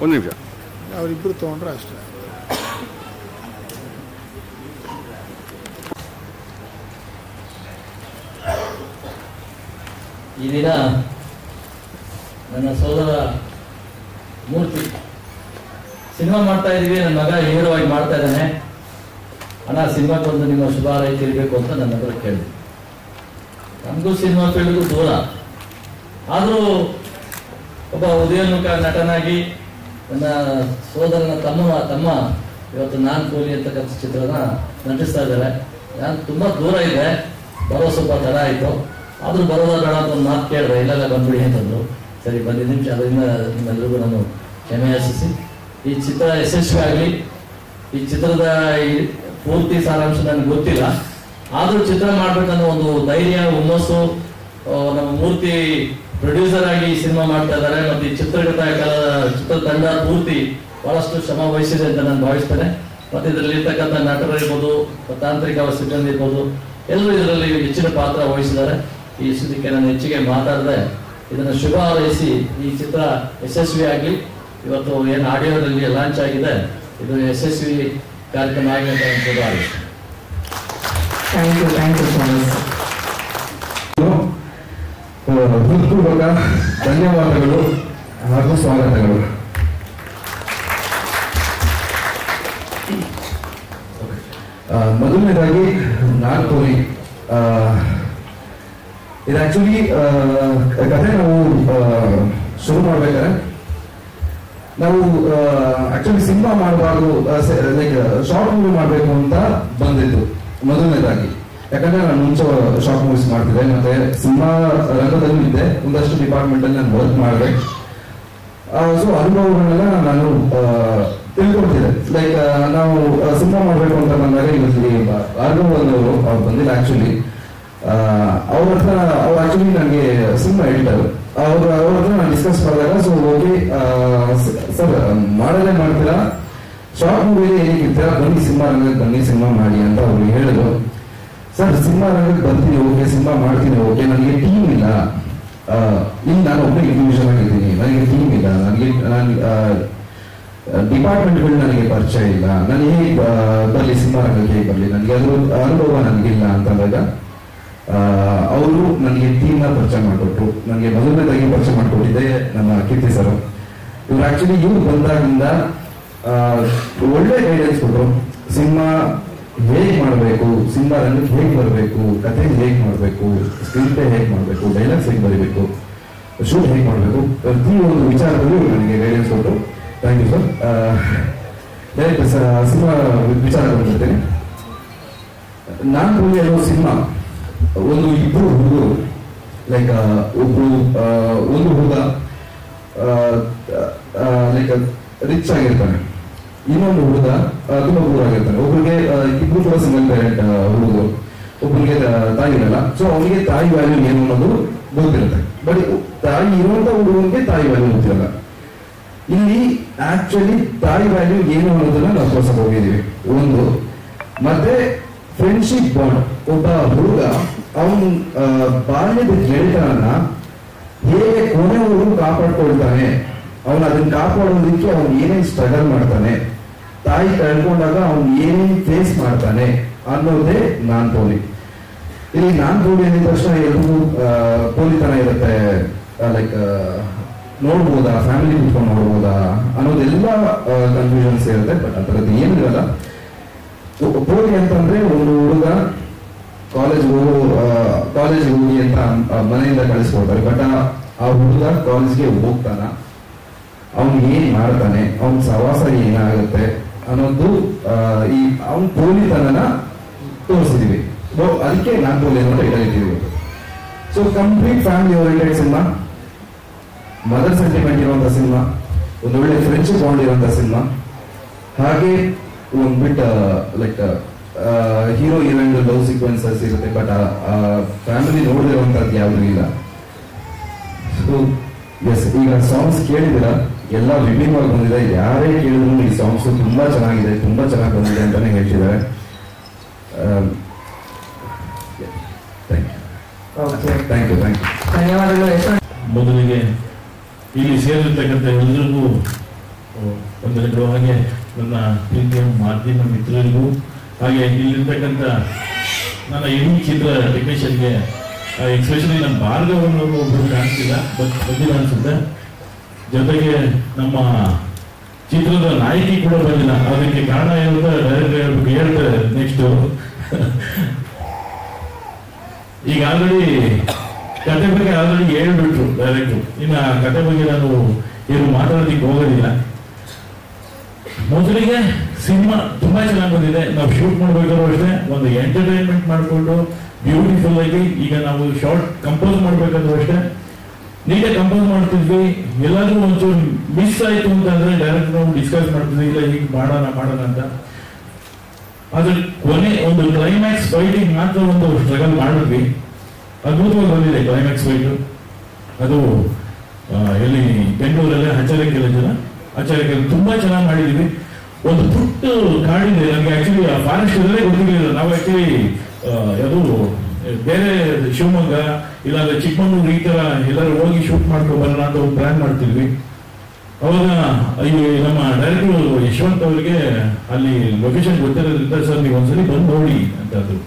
Speaker 8: ಒಂದು ನಿಮಿಷ.
Speaker 7: ಅವರಿಬ್ಬರು ತೊಗೊಂಡ್ರೆ ಅಷ್ಟೇ.
Speaker 1: ಈ ದಿನ ನನ್ನ ಸೋದರ ಮೂರ್ತಿ ಸಿನಿಮಾ ಮಾಡ್ತಾ ಇದೀವಿ, ನನ್ನ ಮಗ ಹೀರೋವಾಗಿ ಮಾಡ್ತಾ ಇದ್ದಾನೆ, ಅಣ್ಣ ಸಿನಿಮಾಕ್ಕೆ ಒಂದು ನಿಮ್ಮ ಶುಭ ಹಾರೈಕೆ ಇರಬೇಕು ಅಂತ ನನ್ನ ಹತ್ರ ಕೇಳಿದೆ. ನಮಗೂ ಸಿನಿಮಾ ಫೀಲ್ಡ್ಗೂ ದೂರ, ಆದರೂ ಒಬ್ಬ ಉದಯೋನ್ಮುಖ ನಟನಾಗಿ ನನ್ನ ಸೋದರನ ತಮ್ಮ ಇವತ್ತು ನಾನ್ ಕೂಲಿ ಅಂತಕ್ಕಂಥ ಚಿತ್ರನ ನಟಿಸ್ತಾ ಇದ್ದಾರೆ. ನಾನು ತುಂಬಾ ದೂರ ಇದೆ, ಬರೋ ಸ್ವಲ್ಪ ತಡ ಆಯಿತು, ಆದರೂ ಬರೋದ ಬೇಡ ಅಂತ ಒಂದು ಮಾತು ಕೇಳಿದ್ರೆ ಇಲ್ಲೆಲ್ಲ ಬಂದ್ಬಿಡಿ ಅಂತಂದ್ರು. ಸರಿ ಬಂದಿದ್ದೀನಿ, ಅದರಿಂದ ನಿಮ್ಮೆಲ್ಲರಿಗೂ ನಾನು ಕ್ಷಮೆ ಯಾಚಿಸಿ ಈ ಚಿತ್ರ ಯಶಸ್ವಿ ಆಗಲಿ. ಈ ಚಿತ್ರದ ಪೂರ್ತಿ ಸಾರಾಂಶ ನನಗೆ ಗೊತ್ತಿಲ್ಲ, ಆದರೂ ಚಿತ್ರ ಮಾಡ್ಬೇಕನ್ನೋ ಒಂದು ಧೈರ್ಯ, ಹುಮ್ಮಸ್ಸು ನಮ್ಮ ಮೂರ್ತಿ ಪ್ರೊಡ್ಯೂಸರ್ ಆಗಿ ಈ ಸಿನಿಮಾ ಮಾಡ್ತಾ ಇದ್ದಾರೆ. ಮತ್ತೆ ಈ ಚಿತ್ರತಂಡ ಪೂರ್ತಿ ಬಹಳಷ್ಟು ಶ್ರಮ ವಹಿಸಿದೆ ಅಂತ ನಾನು ಭಾವಿಸ್ತೇನೆ. ಮತ್ತೆ ಇದರಲ್ಲಿ ಇರ್ತಕ್ಕಂಥ ನಟರಿರ್ಬೋದು, ತಾಂತ್ರಿಕ ಸಿಬ್ಬಂದಿ ಇರ್ಬೋದು, ಎಲ್ಲರೂ ಇದರಲ್ಲಿ ಹೆಚ್ಚಿನ ಪಾತ್ರ ವಹಿಸಿದ್ದಾರೆ. ಈ ಸುದ್ದಿಗೆ ನಾನು ಹೆಚ್ಚಿಗೆ ಮಾತಾಡದೆ ಇದನ್ನು ಶುಭ ಹಾರೈಸಿ ಈ ಚಿತ್ರ ಯಶಸ್ವಿ ಆಗಲಿ. ಇವತ್ತು ಏನು ಆಡಿಯೋದಲ್ಲಿ ಲಾಂಚ್ ಆಗಿದೆ, ಇದು ಯಶಸ್ವಿ ಕಾರ್ಯಕ್ರಮ ಆಗಲಿ ಅಂತ ನಾನು ಶುಭ ಹಾರೈಸಿ.
Speaker 4: Thank you so much.
Speaker 2: ಹೃತ್ಪೂರ್ವಕ ಧನ್ಯವಾದಗಳು ಹಾಗೂ ಸ್ವಾಗತಗಳು. ಮೊದಲನೇದಾಗಿ ನಾನ್ ಕೋಲಿ, ಇದು ಆಕ್ಚುಲಿ ಕಥೆ ನಾವು ಶುರು ಮಾಡ್ಬೇಕಾದ್ರೆ ನಾವು ಆಕ್ಚುಲಿ ಸಿನಿಮಾ ಮಾಡಬಾರ್ದು, ಲೈಕ್ ಶಾರ್ಟ್ ಮೂವಿ ಮಾಡಬೇಕು ಅಂತ ಬಂದಿದ್ದು ಮೊದಲನೇದಾಗಿ. ಯಾಕಂದ್ರೆ ನಾನು ಮುಂಚೆ ಶಾರ್ಟ್ ಮೂವೀಸ್ ಮಾಡ್ತಿದ್ದೆ, ಮತ್ತೆ ಸಿನಿಮಾ ರಂಗದಲ್ಲೂ ಇದ್ದೆ, ಒಂದಷ್ಟು ಡಿಪಾರ್ಟ್ಮೆಂಟ್ ಅಲ್ಲಿ ನಾನು ವರ್ಕ್ ಮಾಡಿದೆ. ಸೊ ಅನುಭವಗಳನ್ನೆಲ್ಲ ನಾನು ತಿಳ್ಕೊಳ್ತಿದ್ದೆ. ಲೈಕ್ ನಾವು ಸಿನಿಮಾ ಮಾಡಬೇಕು ಅಂತ ಬಂದಾಗ ಇಲ್ಲಿ ಆರ್ಗವ್ನವರು ಅವ್ರು ಬಂದಿಲ್ಲ ಆಕ್ಚುಲಿ. ಅವ್ರ ಹತ್ರ ಅವ್ರು ಆಕ್ಚುಲಿ ನನಗೆ ಸಿನಿಮಾ ಎಡಿಟರ್, ಅವ್ರ ಹತ್ರ ನಾನು ಡಿಸ್ಕಸ್ ಮಾಡಿದಾಗ ಸೊ ಓಕೆ ಸರ್ ಮಾಡಲೇ ಮಾಡ್ತೀರಾ, ಶಾರ್ಟ್ ಮೂವಿ ಏನಕ್ಕೆ ಇರ್ತೀರಾ, ಬನ್ನಿ ಸಿನಿಮಾ ರಂಗಕ್ಕೆ ಬನ್ನಿ, ಸಿನಿಮಾ ಮಾಡಿ ಅಂತ ಅವ್ರಿಗೆ ಹೇಳಿದ್ರು. ಸರ್ ಸಿನಿಮಾ ರಂಗಕ್ಕೆ ಬರ್ತೀನಿ, ಓಕೆ ಸಿನಿಮಾ ಮಾಡ್ತೀನಿ, ಓಕೆ ನನಗೆ ಟೀಮ್ ಇಲ್ಲ, ಇಲ್ಲಿ ನಾನು ಒಬ್ಬನೇ ಇಂಡಿವಿಜುವಲ್ ಆಗಿದ್ದೀನಿ, ನನಗೆ ಟೀಮ್ ಇಲ್ಲ, ನಾನು ಡಿಪಾರ್ಟ್ಮೆಂಟ್ಗಳು ನನಗೆ ಪರಿಚಯ ಇಲ್ಲ, ನಾನು ಹೇಗೆ ಬರಲಿ ಸಿನಿಮಾ ರಂಗಕ್ಕೆ, ಹೇಗೆ ಬರಲಿ, ನನಗೆ ಅದ್ರ ಅನುಭವ ನನಗಿಲ್ಲ ಅಂತಂದಾಗ ಅವರು ನನಗೆ ಟೀಮ್ನ ಪರಿಚಯ ಮಾಡಿಕೊಟ್ರು. ನನಗೆ ಮೊದಲನೇದಾಗಿ ಪರಿಚಯ ಮಾಡಿಕೊಟ್ಟಿದ್ದೆ ನಮ್ಮ ಕೀರ್ತಿ ಸರ್. ಇವ್ರು ಆಕ್ಚುಲಿ ಇವ್ರು ಬಂದಾಗಿಂದ ಒಳ್ಳೆ ಗೈಡೆನ್ಸ್ ಕೊಟ್ಟರು. ಸಿನಿಮಾ ಹೇಗೆ ಮಾಡಬೇಕು, ಸಿನಿಮಾ ರಂಗಕ್ಕೆ ಹೇಗೆ ಬರಬೇಕು, ಕಥೆ ಹೇಗೆ ಮಾಡಬೇಕು, ಸ್ಕ್ರೀನ್ ಪ್ಲೇ ಹೇಗೆ ಮಾಡಬೇಕು, ಡೈಲಾಗ್ಸ್ ಹೇಗೆ ಬರೀಬೇಕು, ಶೂಟ್ ಹೇಗೆ ಮಾಡಬೇಕು, ಪ್ರತಿ ಒಂದು ವಿಚಾರದಲ್ಲೂ ನನಗೆ ಗೈಡೆನ್ಸ್ ಕೊಟ್ಟು. Thank you sir. Direct cinema ವಿಚಾರ ಬಂದಿರ್ತೇನೆ. ನಾನ್ ಕೋಲಿ ಅನ್ನೋ ಸಿನಿಮಾ ಒಂದು ಇಬ್ಬರು ಹುಡುಗರು, ಲೈಕ್ ಒಂದು ಹುಡುಗ ಲೈಕ್ ರಿಚ್ ಆಗಿರ್ತಾನೆ, ಇನ್ನೊಂದು ಹುಡುಗ ತುಂಬಾ ಪೂರ್ ಆಗಿರ್ತಾನೆ. ಒಬ್ಬರಿಗೆ ಇಬ್ರು ಕೂಡ ಸಿಂಗಲ್ ಪೇರೆಂಟ್ ಹುಡುಗರು, ಒಬ್ಬರಿಗೆ ತಾಯಿ ಇರಲ್ಲ. ಸೊ ಅವನಿಗೆ ತಾಯಿ ವ್ಯಾಲ್ಯೂ ಏನು ಅನ್ನೋದು ಗೊತ್ತಿರುತ್ತೆ, ಬಟ್ ತಾಯಿ ಇರುವಂತ ಹುಡುಗನಿಗೆ ತಾಯಿ ವ್ಯಾಲ್ಯೂ ಗೊತ್ತಿರಲ್ಲ. ಇಲ್ಲಿ ಆಕ್ಚುಲಿ ತಾಯಿ ವ್ಯಾಲ್ಯೂ ಏನು ಅನ್ನೋದನ್ನ ನಾವು ತೋರ್ಸಕ್ ಹೋಗಿದ್ದೀವಿ ಒಂದು. ಮತ್ತೆ ಫ್ರೆಂಡ್ಶಿಪ್ ಬಾಂಡ್, ಒಬ್ಬ ಹುಡುಗ ಅವನು ಬಾಲ್ಯದ ಗೆಳೆತನನ್ನ ಹೇಗೆ ಕೊನೆವರೆಗೂ ಕಾಪಾಡ್ಕೊಳ್ತಾನೆ, ಅವನು ಅದನ್ನ ಕಾಪಾಡೋದಕ್ಕೆ ಅವನು ಏನೇನು ಸ್ಟ್ರಗಲ್ ಮಾಡ್ತಾನೆ, ತಾಯಿ ಕಳ್ಕೊಂಡಾಗ ಅವನು ಏನೇನು ಫೇಸ್ ಮಾಡ್ತಾನೆ ಅನ್ನೋದೇ ನಾನ್ ಕೋಲಿ. ಇಲ್ಲಿ ನಾನ್ ಕೋಲಿ ಅಂದಿದ ತಕ್ಷಣ ಎಲ್ರಿಗೂ ಕೋಲಿತನ ಇರುತ್ತೆ, ಲೈಕ್ ನೋಡ್ಬೋದಾ, ಫ್ಯಾಮಿಲಿ ಕುತ್ಕೊಂಡು ನೋಡ್ಬೋದಾ ಅನ್ನೋದೆಲ್ಲ ಕನ್ಫ್ಯೂಷನ್ಸ್ ಇರುತ್ತೆ. ಬಟ್ ಅದರದ್ದು ಏನಿರಲ್ಲ. ಕೋಲಿ ಅಂತಂದ್ರೆ ಒಂದು ಹುಡುಗ ಕಾಲೇಜ್ ಹೋಗಿ ಅಂತ ಮನೆಯಿಂದ ಕಳಿಸ್ಕೊಡ್ತಾರೆ, ಬಟ್ ಆ ಹುಡುಗ ಕಾಲೇಜ್ಗೆ ಹೋಗ್ತಾನ, ಅವನು ಏನ್ ಮಾಡ್ತಾನೆ, ಅವನ ಸವಾಸ ಏನಾಗುತ್ತೆ ಅನ್ನೋದು ಈ ಅವನ್ ಕೋಲಿತನನ ತೋರಿಸಿದೀವಿ. ಅದಕ್ಕೆ ನಾನ್ ಕೋಲಿ ಅನ್ನೋ ಟೈಟಲ್ ಇಟ್ಟಿದ್ದೀವಿ. So complete family oriented cinema, mother sentiment ಇರುವಂತ ಸಿನಿಮಾ, ಒಂದು ಒಳ್ಳೆ ಫ್ರೆಂಡ್ಶಿಪ್ ಬಾಂಡ್ ಇರುವಂತ ಸಿನಿಮಾ, ಹಾಗೆ ಒಂದು bit like hero heroine love sequences ಇರುತ್ತೆ, ಬಟ್ ಫ್ಯಾಮಿಲಿ ನೋಡಿರುವಂಥದ್ದು ಯಾವುದೂ ಇಲ್ಲ. ಸೊ ಎಸ್, ಈಗ ಸಾಂಗ್ಸ್ ಕೇಳಿದಿರ ಎಲ್ಲ ವಿಭಿನ್ನವಾಗಿ ಬಂದಿದೆ. ಯಾರೇ ಕೇಳಿದ್ರು ಈ ಸಾಂಗ್ಸ್ ತುಂಬಾ ಚೆನ್ನಾಗಿದೆ, ತುಂಬಾ ಚೆನ್ನಾಗಿ ಬಂದಿದೆ ಅಂತಾನೆ ಹೇಳ್ತಿದ್ದಾರೆ. Thank you.
Speaker 4: ಧನ್ಯವಾದಗಳು ಯಶವಂತ್.
Speaker 9: ಮೊದಲಿಗೆ ಇಲ್ಲಿ ಸೇರಿರ್ತಕ್ಕಂಥ ಎಲ್ಲರಿಗೂ ವಂದನೆಗಳು, ಹಾಗೆ ನನ್ನ ಪ್ರೀತಿಯ ಮಾಧ್ಯಮ ಮಿತ್ರರಿಗೂ, ಹಾಗೆ ಇಲ್ಲಿರ್ತಕ್ಕಂಥ ನನ್ನ ಇಡೀ ಚಿತ್ರ ಟೆಕ್ನಿಷಿಯನ್ಗೆ, ಎಸ್ಪೆಷಲಿ ನಮ್ಮ ಭಾರ್ಗವನವರು ಒಬ್ಬರು ಕಾಣಿಸ್ತಿಲ್ಲ, ಬಂದಿಲ್ಲ ಅನ್ಸುತ್ತೆ. ಜೊತೆಗೆ ನಮ್ಮ ಚಿತ್ರದ ನಾಯಕಿ ಕೂಡ ಬಂದಿಲ್ಲ. ಅದಕ್ಕೆ ಕಾರಣ ಏನಂತ ಡೈರೆಕ್ಟರ್ ಹೇಳ್ತಾರೆ ನೆಕ್ಸ್ಟ್. ಈಗ ಆಲ್ರೆಡಿ ಕತೆ ಬಗ್ಗೆ ಹೇಳ್ಬಿಟ್ರು ಡೈರೆಕ್ಟ್ರು, ಇನ್ನು ಕತೆ ಬಗ್ಗೆ ನಾನು ಏನು ಮಾತಾಡೋದಕ್ಕೆ ಹೋಗೋದಿಲ್ಲ. ಮೊದಲಿಗೆ ಸಿನಿಮಾ ತುಂಬಾ ಚೆನ್ನಾಗಿ ಬಂದಿದೆ. ನಾವು ಶೂಟ್ ಮಾಡ್ಬೇಕಾದ್ರೂ ಅಷ್ಟೇ ಒಂದು ಎಂಟರ್ಟೈನ್ಮೆಂಟ್ ಮಾಡಿಕೊಂಡು ಬ್ಯೂಟಿಫುಲ್ ಆಗಿ, ಈಗ ನಾವು ಶಾರ್ಟ್ ಕಂಪೋಸ್ ಮಾಡ್ಬೇಕಾದ್ರೂ ಅಷ್ಟೇ ನೀಟಾಗಿ ಕಂಪೋಸ್ ಮಾಡ್ತಿದ್ವಿ. ಎಲ್ಲಾದ್ರೂ ಒಂಚೂರು ಮಿಸ್ ಆಯ್ತು ಅಂತಂದ್ರೆ ಡೈರೆಕ್ಟ್ ನಾವು ಡಿಸ್ಕಸ್ ಮಾಡ್ತಿದ್ವಿ, ಇಲ್ಲ ಈಗ ಮಾಡೋಣ ಅಂತ. ಅದ್ರ ಕೊನೆ ಒಂದು ಕ್ಲೈಮ್ಯಾಕ್ಸ್ ಫೈಟಿಂಗ್ ಮಾತ್ರ ಒಂದು ಸ್ಟ್ರಗಲ್ ಮಾಡಿದ್ವಿ. ಅದ್ಭುತವಾಗಿ ಬಂದಿದೆ ಕ್ಲೈಮ್ಯಾಕ್ಸ್ ಫೈಟ್. ಅದು ಎಲ್ಲಿ ಬೆಂಗಳೂರಲ್ಲೇ ಆಚಾರ್ಯಕ್ಕೆ ತುಂಬಾ ಚೆನ್ನಾಗಿ ಮಾಡಿದೀವಿ. ಒಂದು ಪುಟ್ಟ ಕಾಡಿದೆ, ನಮ್ಗೆ ಆಕ್ಚುಲಿ ಫಾರೆಸ್ಟ್ ಇರಲೇ ಗೊತ್ತಿರಲಿಲ್ಲ. ನಾವು ಆಕ್ಚುಲಿ ಅದು ಬೇರೆ ಶಿವಮೊಗ್ಗ ಇಲ್ಲಾಂದ್ರೆ ಚಿಕ್ಕಮಗಳೂರು ಈ ತರ ಎಲ್ಲರೂ ಹೋಗಿ ಶೂಟ್ ಮಾಡ್ಕೊಂಡು ಬರೋಣ ಅಂತ ಒಂದು ಪ್ಲಾನ್ ಮಾಡ್ತಿದ್ವಿ. ಅವಾಗ ನಮ್ಮ ಡೈರೆಕ್ಟರ್ ಯಶವಂತ್ ಅವರಿಗೆ ಅಲ್ಲಿ ಲೊಕೇಶನ್ ಗೊತ್ತಿರೋದ್ರಿಂದ ಸರ್ ನೀವು ಒಂದ್ಸಲಿ ಬಂದು ನೋಡಿ ಅಂತಂದ್ರು.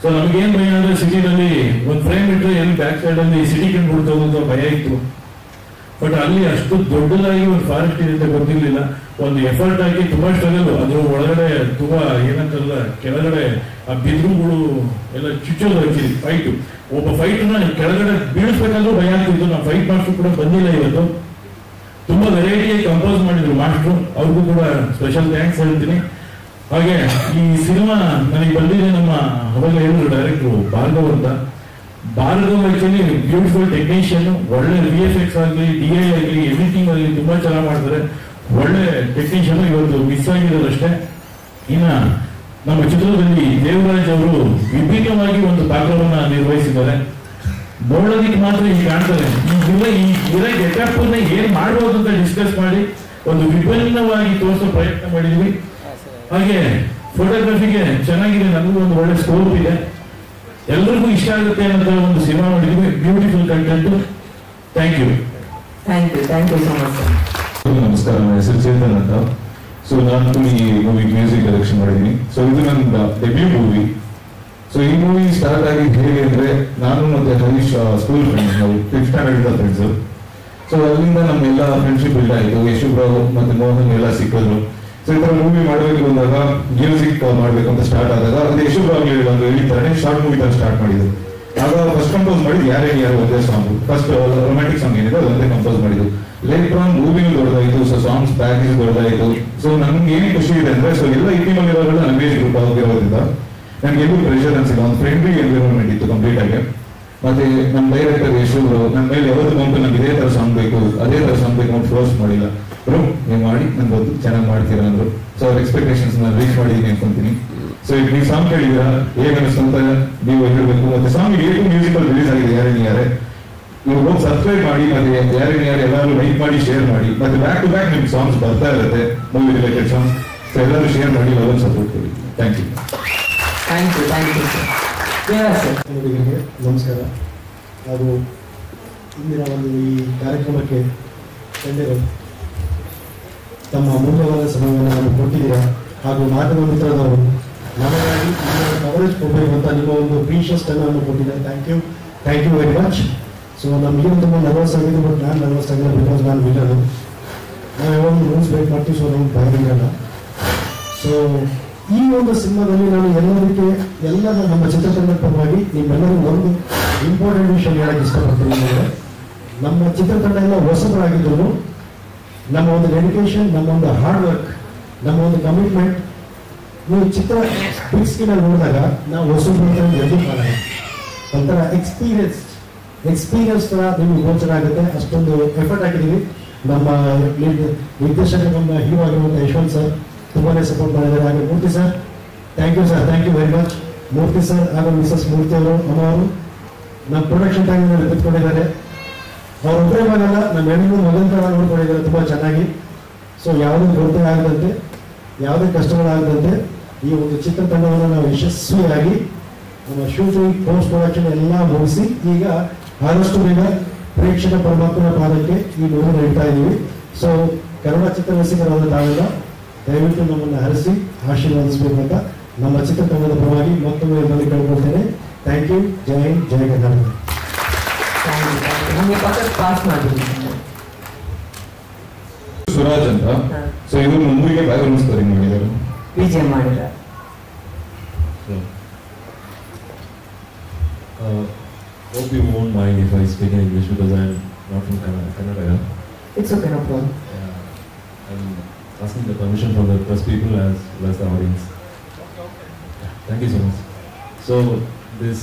Speaker 9: ಸೊ ನಮ್ಗೇನ್ ಭಯ ಅಂದ್ರೆ ಸಿಟಿನಲ್ಲಿ ಒಂದು ಫ್ರೇಮ್ ಇಟ್ಟರೆ ಎಲ್ಲಿ ಬ್ಯಾಕ್ ಸೈಡ್ ಅಲ್ಲಿ ಸಿಟಿ ಕಂಡುಬಿಡ್ತಾ ಹೋಗೋದು ಭಯ ಇತ್ತು. ಬಟ್ ಅಲ್ಲಿ ಅಷ್ಟು ದೊಡ್ಡದಾಗಿ ಒಂದು ಫಾರೆಸ್ಟ್ ಇದೆ ಅಂತ ಗೊತ್ತಿರ್ಲಿಲ್ಲ. ಒಂದು ಎಫರ್ಟ್ ಹಾಕಿ ತುಂಬಾ ಸ್ಟ್ರಗಲ್. ಅದ್ರ ಒಳಗಡೆ ತುಂಬಾ ಏನಂತಾರಲ್ಲ, ಕೆಳಗಡೆ ಆ ಬಿದ್ರುಗಳು ಎಲ್ಲ ಚುಚ್ಚೋದು ಹಾಕಿ ಫೈಟ್. ಒಬ್ಬ ಫೈಟ್ ನ ಕೆಳಗಡೆ ಬೀಳಿಸ್ಬೇಕಾದ್ರೂ ಭಯ ಆಗ್ತಿತ್ತು. ನಾವು ಫೈಟ್ ಮಾಸ್ಟರ್ ಕೂಡ ಬಂದಿಲ್ಲ ಇವತ್ತು. ತುಂಬಾ ವೆರೈಟಿಯಾಗಿ ಕಂಪೋಸ್ ಮಾಡಿದ್ರು ಮಾಸ್ಟ್ರು, ಅವ್ರಿಗೂ ಕೂಡ ಸ್ಪೆಷಲ್ ಥ್ಯಾಂಕ್ಸ್ ಹೇಳ್ತೀನಿ. ಹಾಗೆ ಈ ಸಿನಿಮಾ ನನಗೆ ಬಂದಿದೆ, ನಮ್ಮ ಅವಾಗ ಹೇಳಿದ್ರು ಡೈರೆಕ್ಟ್ರು ಭಾರ್ಗವ್ ಅಂತ. ಭಾರ್ಗವ್ ಆಕ್ಚುಲಿ ಬ್ಯೂಟಿಫುಲ್ ಟೆಕ್ನಿಷಿಯನ್, ಒಳ್ಳೆ VFX ಆಗಲಿ, DI ಆಗಲಿ, ಎಡಿಟಿಂಗ್ ಆಗಲಿ ತುಂಬಾ ಚೆನ್ನಾಗಿ ಮಾಡ್ತಾರೆ. ಒಳ್ಳೆ ಟೆಕ್ನಿಷಿಯನ್. ಇವತ್ತು ಮಿಸ್ ಆಗಿರೋದಷ್ಟೇ. ಇನ್ನ ನಮ್ಮ ಚಿತ್ರದಲ್ಲಿ ದೇವರಾಜ್ ಅವರು ವಿಭಿನ್ನವಾಗಿ ಒಂದು ಪಾತ್ರವನ್ನ ನಿರ್ವಹಿಸಿದ್ದಾರೆ. ನೋಡೋದಿಕ್ಕೆ ಮಾತ್ರ ಈಗ ಕಾಣ್ತಾರೆ. ಈ ಗೆಟಪ್ ಏನ್ ಮಾಡ್ಬೋದು ಅಂತ ಡಿಸ್ಕಸ್ ಮಾಡಿ ಒಂದು ವಿಭಿನ್ನವಾಗಿ ತೋರಿಸೋ ಪ್ರಯತ್ನ ಮಾಡಿದ್ವಿ. ಹಾಗೆ ಫೋಟೋಗ್ರಫಿಗೆ ಚೆನ್ನಾಗಿದೆ, ನಮಗೂ ಒಂದು ಒಳ್ಳೆ ಸ್ಕೋಪ್ ಇದೆ, ಎಲ್ರಿಗೂ ಇಷ್ಟ ಆಗುತ್ತೆ ಅಂತ ಒಂದು ಸಿನಿಮಾ ಮಾಡಿದ್ವಿ. Beautiful content. Thank you
Speaker 4: so much.
Speaker 10: ನಮಸ್ಕಾರ, ನನ್ನ ಹೆಸರು ಚೇತನ್ ಅಂತ. ಸೊ ನಾನು ಈ ಮೂವಿ ಮ್ಯೂಸಿಕ್ ಡೈರೆಕ್ಷನ್ ಮಾಡಿದ್ದೀನಿ. ಸೊ ಇದು ನನ್ನ ಡೆಬ್ಯೂ ಮೂವಿ. ಸೊ ಈ ಮೂವಿ ಸ್ಟಾರ್ಟ್ ಆಗಿದ್ದು ಹೇಗೆ ಅಂದ್ರೆ, ನಾನು ಮತ್ತೆ ಹರೀಶ್ ಸ್ಕೂಲ್ ಫ್ರೆಂಡ್ಸ್, ನಾವು 5th ಸ್ಟ್ಯಾಂಡರ್ಡ್ ಫ್ರೆಂಡ್ಸ್. ಸೊ ಅಲ್ಲಿಂದ ನಮ್ಮೆಲ್ಲ ಫ್ರೆಂಡ್ಶಿಪ್ ಬಿಲ್ಡ್ ಆಯಿತು. ಯಶುಬ್ರಾವ್ ಮತ್ತೆ ಮೋಹನ್ ಎಲ್ಲ ಸಿಕ್ಕಿದ್ರು. ಸೊ ಈ ತರ ಮೂವಿ ಮಾಡಬೇಕು ಅಂದಾಗ, ಮ್ಯೂಸಿಕ್ ಮಾಡಬೇಕು ಅಂತ ಸ್ಟಾರ್ಟ್ ಆದಾಗ, ಅದು ಯಶುಬ್ರಾವ್ ಹೇಳಿದ್ದಾರೆ ಶಾರ್ಟ್ ಮೂವಿ ತರ ಸ್ಟಾರ್ಟ್ ಮಾಡಿದ್ರು. ಆಗ ಫಸ್ಟ್ ಕಂಪೋಸ್ ಮಾಡಿದ್ದು ಯಾರು ಒಂದೇ ಸಾಂಗ್, ಫಸ್ಟ್ ರೊಮ್ಯಾಂಟಿಕ್ ಸಾಂಗ್ ಏನಿದೆ ಅದೊಂದೇ ಕಂಪೋಸ್ ಮಾಡಿದ್ದು. ಲೇಟರ್ ಆನ್ ಮೂವಿನೂ ದೊಡ್ಡದಾಯಿತು, ಸೊ ಸಾಂಗ್ಸ್ ಪ್ಯಾಕೇಜ್ ದೊಡ್ಡದಾಯಿತು. ಸೊ ನಮ್ಗೆ ಏನೇ ಖುಷಿ ಇದೆ ಅಂದ್ರೆ, ಸೊ ಎಲ್ಲ ಇರೋರೆಲ್ಲ ನಮಗೆ ಗ್ರೂಪ್ ಆಗಿರೋದ್ರಿಂದ ನಮ್ಗೆ ಎಲ್ಲೂ ಪ್ರೆಷರ್ ಅನ್ಸಿಲ್ಲ. ಒಂದು ಫ್ರೆಂಡ್ಲಿ ಎನ್ವಿರಾನ್ಮೆಂಟ್ ಇತ್ತು ಕಂಪ್ಲೀಟ್ ಆಗಿ. ಮತ್ತೆ ನಮ್ಮ ಡೈರೆಕ್ಟರ್ ಯಶೋರು ನನ್ನ ಮೇಲೆ ಯಾವತ್ತು ಬಂತು ನಮ್ಗೆ ಇದೇ ತರ ಸಾಂಗ್ ಬೇಕು, ಅದೇ ತರ ಸಾಂಗ್ ಬೇಕು ಅಂತ ಫೋರ್ಸ್ ಮಾಡಿಲ್ಲ. ನೀವು ಮಾಡಿ ನನ್ ಗೊತ್ತು ಚೆನ್ನಾಗಿ ಮಾಡ್ತೀರಾ ಅಂದ್ರು. ಸೊ ಅವ್ರ ಎಕ್ಸ್ಪೆಕ್ಟೇಷನ್ಸ್ ನಾನು ರೀಚ್ ಮಾಡಿದೀನಿ ಅನ್ಕೊಂತೀನಿ. ಸೊ ಈಗ ನೀವು ಸಾಂಗ್ ಕೇಳಿದ್ದೀರಾ, ಹೇಗೆ ಅನಿಸ್ತಂತ ನೀವು ಹೇಳ್ಬೇಕು. ಮತ್ತೆ ಸಾಂಗ್ ಹೇಗೂ ಮ್ಯೂಸಿಕಲ್ ರಿಲೀಸ್ ಆಗಿದೆ ಯಾರೇ ನೀವು ಹೋಗಿ ಸಬ್ಸ್ಕ್ರೈಬ್ ಮಾಡಿ, ಮತ್ತೆ ಯಾರು ಎಲ್ಲರೂ ಲೈಕ್ ಮಾಡಿ, ಶೇರ್ ಮಾಡಿ. ಮತ್ತೆ ಬ್ಯಾಕ್ ಟು ಬ್ಯಾಕ್ ನಿಮ್ಗೆ ಸಾಂಗ್ಸ್ ಬರ್ತಾ ಇರುತ್ತೆ, ಮೂವಿ ರಿಲೇಟೆಡ್ ಸಾಂಗ್ಸ್. ಸೊ ಎಲ್ಲರೂ ಶೇರ್ ಮಾಡಿ, ಅದನ್ನು ಸಪೋರ್ಟ್ ಕೊಡಿ. Thank you.
Speaker 11: ನಮಸ್ಕಾರ. ಹಾಗೂ ಇಂದಿನ ಒಂದು ಈ ಕಾರ್ಯಕ್ರಮಕ್ಕೆ ಗಣ್ಯರು ತಮ್ಮ ಅಮೂಲ್ಯವಾದ ಸಮಯವನ್ನು ನಮಗೆ ಕೊಟ್ಟಿದ್ದೀರಾ. ಹಾಗೂ ಮಾಧ್ಯಮ ಮಿತ್ರದವರು ನಮಗಾಗಿ ಕವರೇಜ್ ಕೊಡಬೇಕು ಅಂತ ನಿಮ್ಮ ಒಂದು ಪ್ರೀಶಿಯಸ್ ಟೈಮನ್ನು ಕೊಟ್ಟಿದ್ದಾರೆ. Thank you very much. So ನಮಗೆ ತುಂಬ ನರ್ವಸ್ ಆಗಿದೆ, ಬಟ್ ನಾನು ನರ್ವಸ್ ಆಗಿಲ್ಲ, ಬಿಕಾಸ್ ನಾನು ವಿಲ್ಲರು. ನಾವು ಯಾವಾಗ ರೂಲ್ಸ್ ಬ್ರೇಕ್ ಮಾಡ್ತೀವಿ, ಸೊ ನಮ್ಗೆ ಬರೋದಿಲ್ಲ. ಸೊ ಈ ಒಂದು ಸಿನಿಮಾದಲ್ಲಿ ನಾನು ಎಲ್ಲರ ನಮ್ಮ ಚಿತ್ರತಂಡದ ಪರವಾಗಿ ನಿಮ್ಮೆಲ್ಲರೂ ಒಂದು ಇಂಪಾರ್ಟೆಂಟ್ ವಿಷಯ ಹೇಳಕ್ಕೆ ಇಷ್ಟಪಡ್ತೀನಿ. ಅಂದರೆ ನಮ್ಮ ಚಿತ್ರತಂಡ ಎಲ್ಲ ಹೊಸಬರಾಗಿದ್ದರು, ನಮ್ಮ ಒಂದು ಡೆಡಿಕೇಶನ್, ನಮ್ಮ ಒಂದು ಹಾರ್ಡ್ ವರ್ಕ್, ನಮ್ಮ ಒಂದು ಕಮಿಟ್ಮೆಂಟ್ ನೀವು ಚಿತ್ರ ಬಿಗ್ ಸ್ಕ್ರೀನಲ್ಲಿ ನೋಡಿದಾಗ ನಾವು ಹೊಸಬರು ಎದ್ದು ಕಾರಣ ಒಂಥರ ಎಕ್ಸ್ಪೀರಿಯನ್ಸ್ ತರ ನಿಮ್ಗೆ ಗೋಚರ ಆಗುತ್ತೆ. ಅಷ್ಟೊಂದು ಎಫರ್ಟ್ ಹಾಕಿದ್ದೀವಿ. ನಮ್ಮ ನಿರ್ದೇಶಕ, ನಮ್ಮ ಹೀರೋ ಆಗಿರುವಂಥ ಯಶವಂತ್ ಸರ್, ತುಂಬಾನೇ ಸಪೋರ್ಟ್ ಮಾಡಿದ್ದಾರೆ. ಹಾಗೆ Murthy sir, thank you sir, thank you very much. Murthy sir ಹಾಗೂ ಮಿಸಸ್ ಮೂರ್ತಿ ಅವರು, ಅಮ್ಮ ಅವರು ನಮ್ಮ ಪ್ರೊಡಕ್ಷನ್ ಟೈಮ್ನಲ್ಲಿ ಕೂತ್ಕೊಂಡಿದ್ದಾರೆ. ಅವರೊಬ್ಬರೇ ಮಗಲ್ಲ, ನಮ್ಮ ಹೆಣ್ಣು ಮಗನ ತರ ನೋಡ್ಕೊಂಡಿದ್ದಾರೆ ತುಂಬ ಚೆನ್ನಾಗಿ. ಸೊ ಯಾವುದೇ ಕೊರತೆ ಆಗದಂತೆ, ಯಾವುದೇ ಕಷ್ಟಗಳಾಗದಂತೆ ಈ ಒಂದು ಚಿತ್ರತಂಡವನ್ನು ನಾವು ಯಶಸ್ವಿಯಾಗಿ ನಮ್ಮ ಶೂಟಿಂಗ್, ಪೋಸ್ಟ್ ಪ್ರೊಡಕ್ಷನ್ ಎಲ್ಲ ಮುಗಿಸಿ ಈಗ ಆದಷ್ಟು ಬೇಗ ಪ್ರೇಕ್ಷಕ ಪರಮಾತ್ಮನ ಪಾದಕ್ಕೆ ಈ ಮೂವಿ ನೀಡ್ತಾ ಇದ್ದೀವಿ. ಸೊ ಕನ್ನಡ ಚಿತ್ರರಸಿಕರಾದ ತಾವೆಲ್ಲ ದಯವಿಟ್ಟು ನಮ್ಮನ್ನು ಹರಿಸಿ ಆಶೀರ್ವಾದಿಸಬೇಕು ಅಂತ ನಮ್ಮ ಚಿತ್ರತಂಡದ ಪರವಾಗಿ ಮತ್ತೊಮ್ಮೆ ಬಳಿ ಕೇಳ್ಕೊಳ್ತೇನೆ. Thank you. ಜೈ ಹಿಂದ್, ಜೈ ಕರ್ನಾಟಕ.
Speaker 4: ಪಾಸ್ ಮಾಡಿದ್ವಿ
Speaker 10: ಸುರಾಜ್ ಅಂತ. ಸೊ ಇವರು ಮೂವಿಗೆ ಬ್ಯಾಕ್ಗ್ರೌಂಡ್ ಸ್ಕೋರಿಂಗ್ ಮಾಡಿದ್ದಾರೆ,
Speaker 4: ವಿಜಯ ಮಾಡಿದ್ದಾರೆ.
Speaker 12: Hope you won't mind if I speak in English because I'm not from Kannada.
Speaker 4: It's okay, no problem.
Speaker 12: I'm asking the permission from the press people as well as the audience. Thank you so much. So this,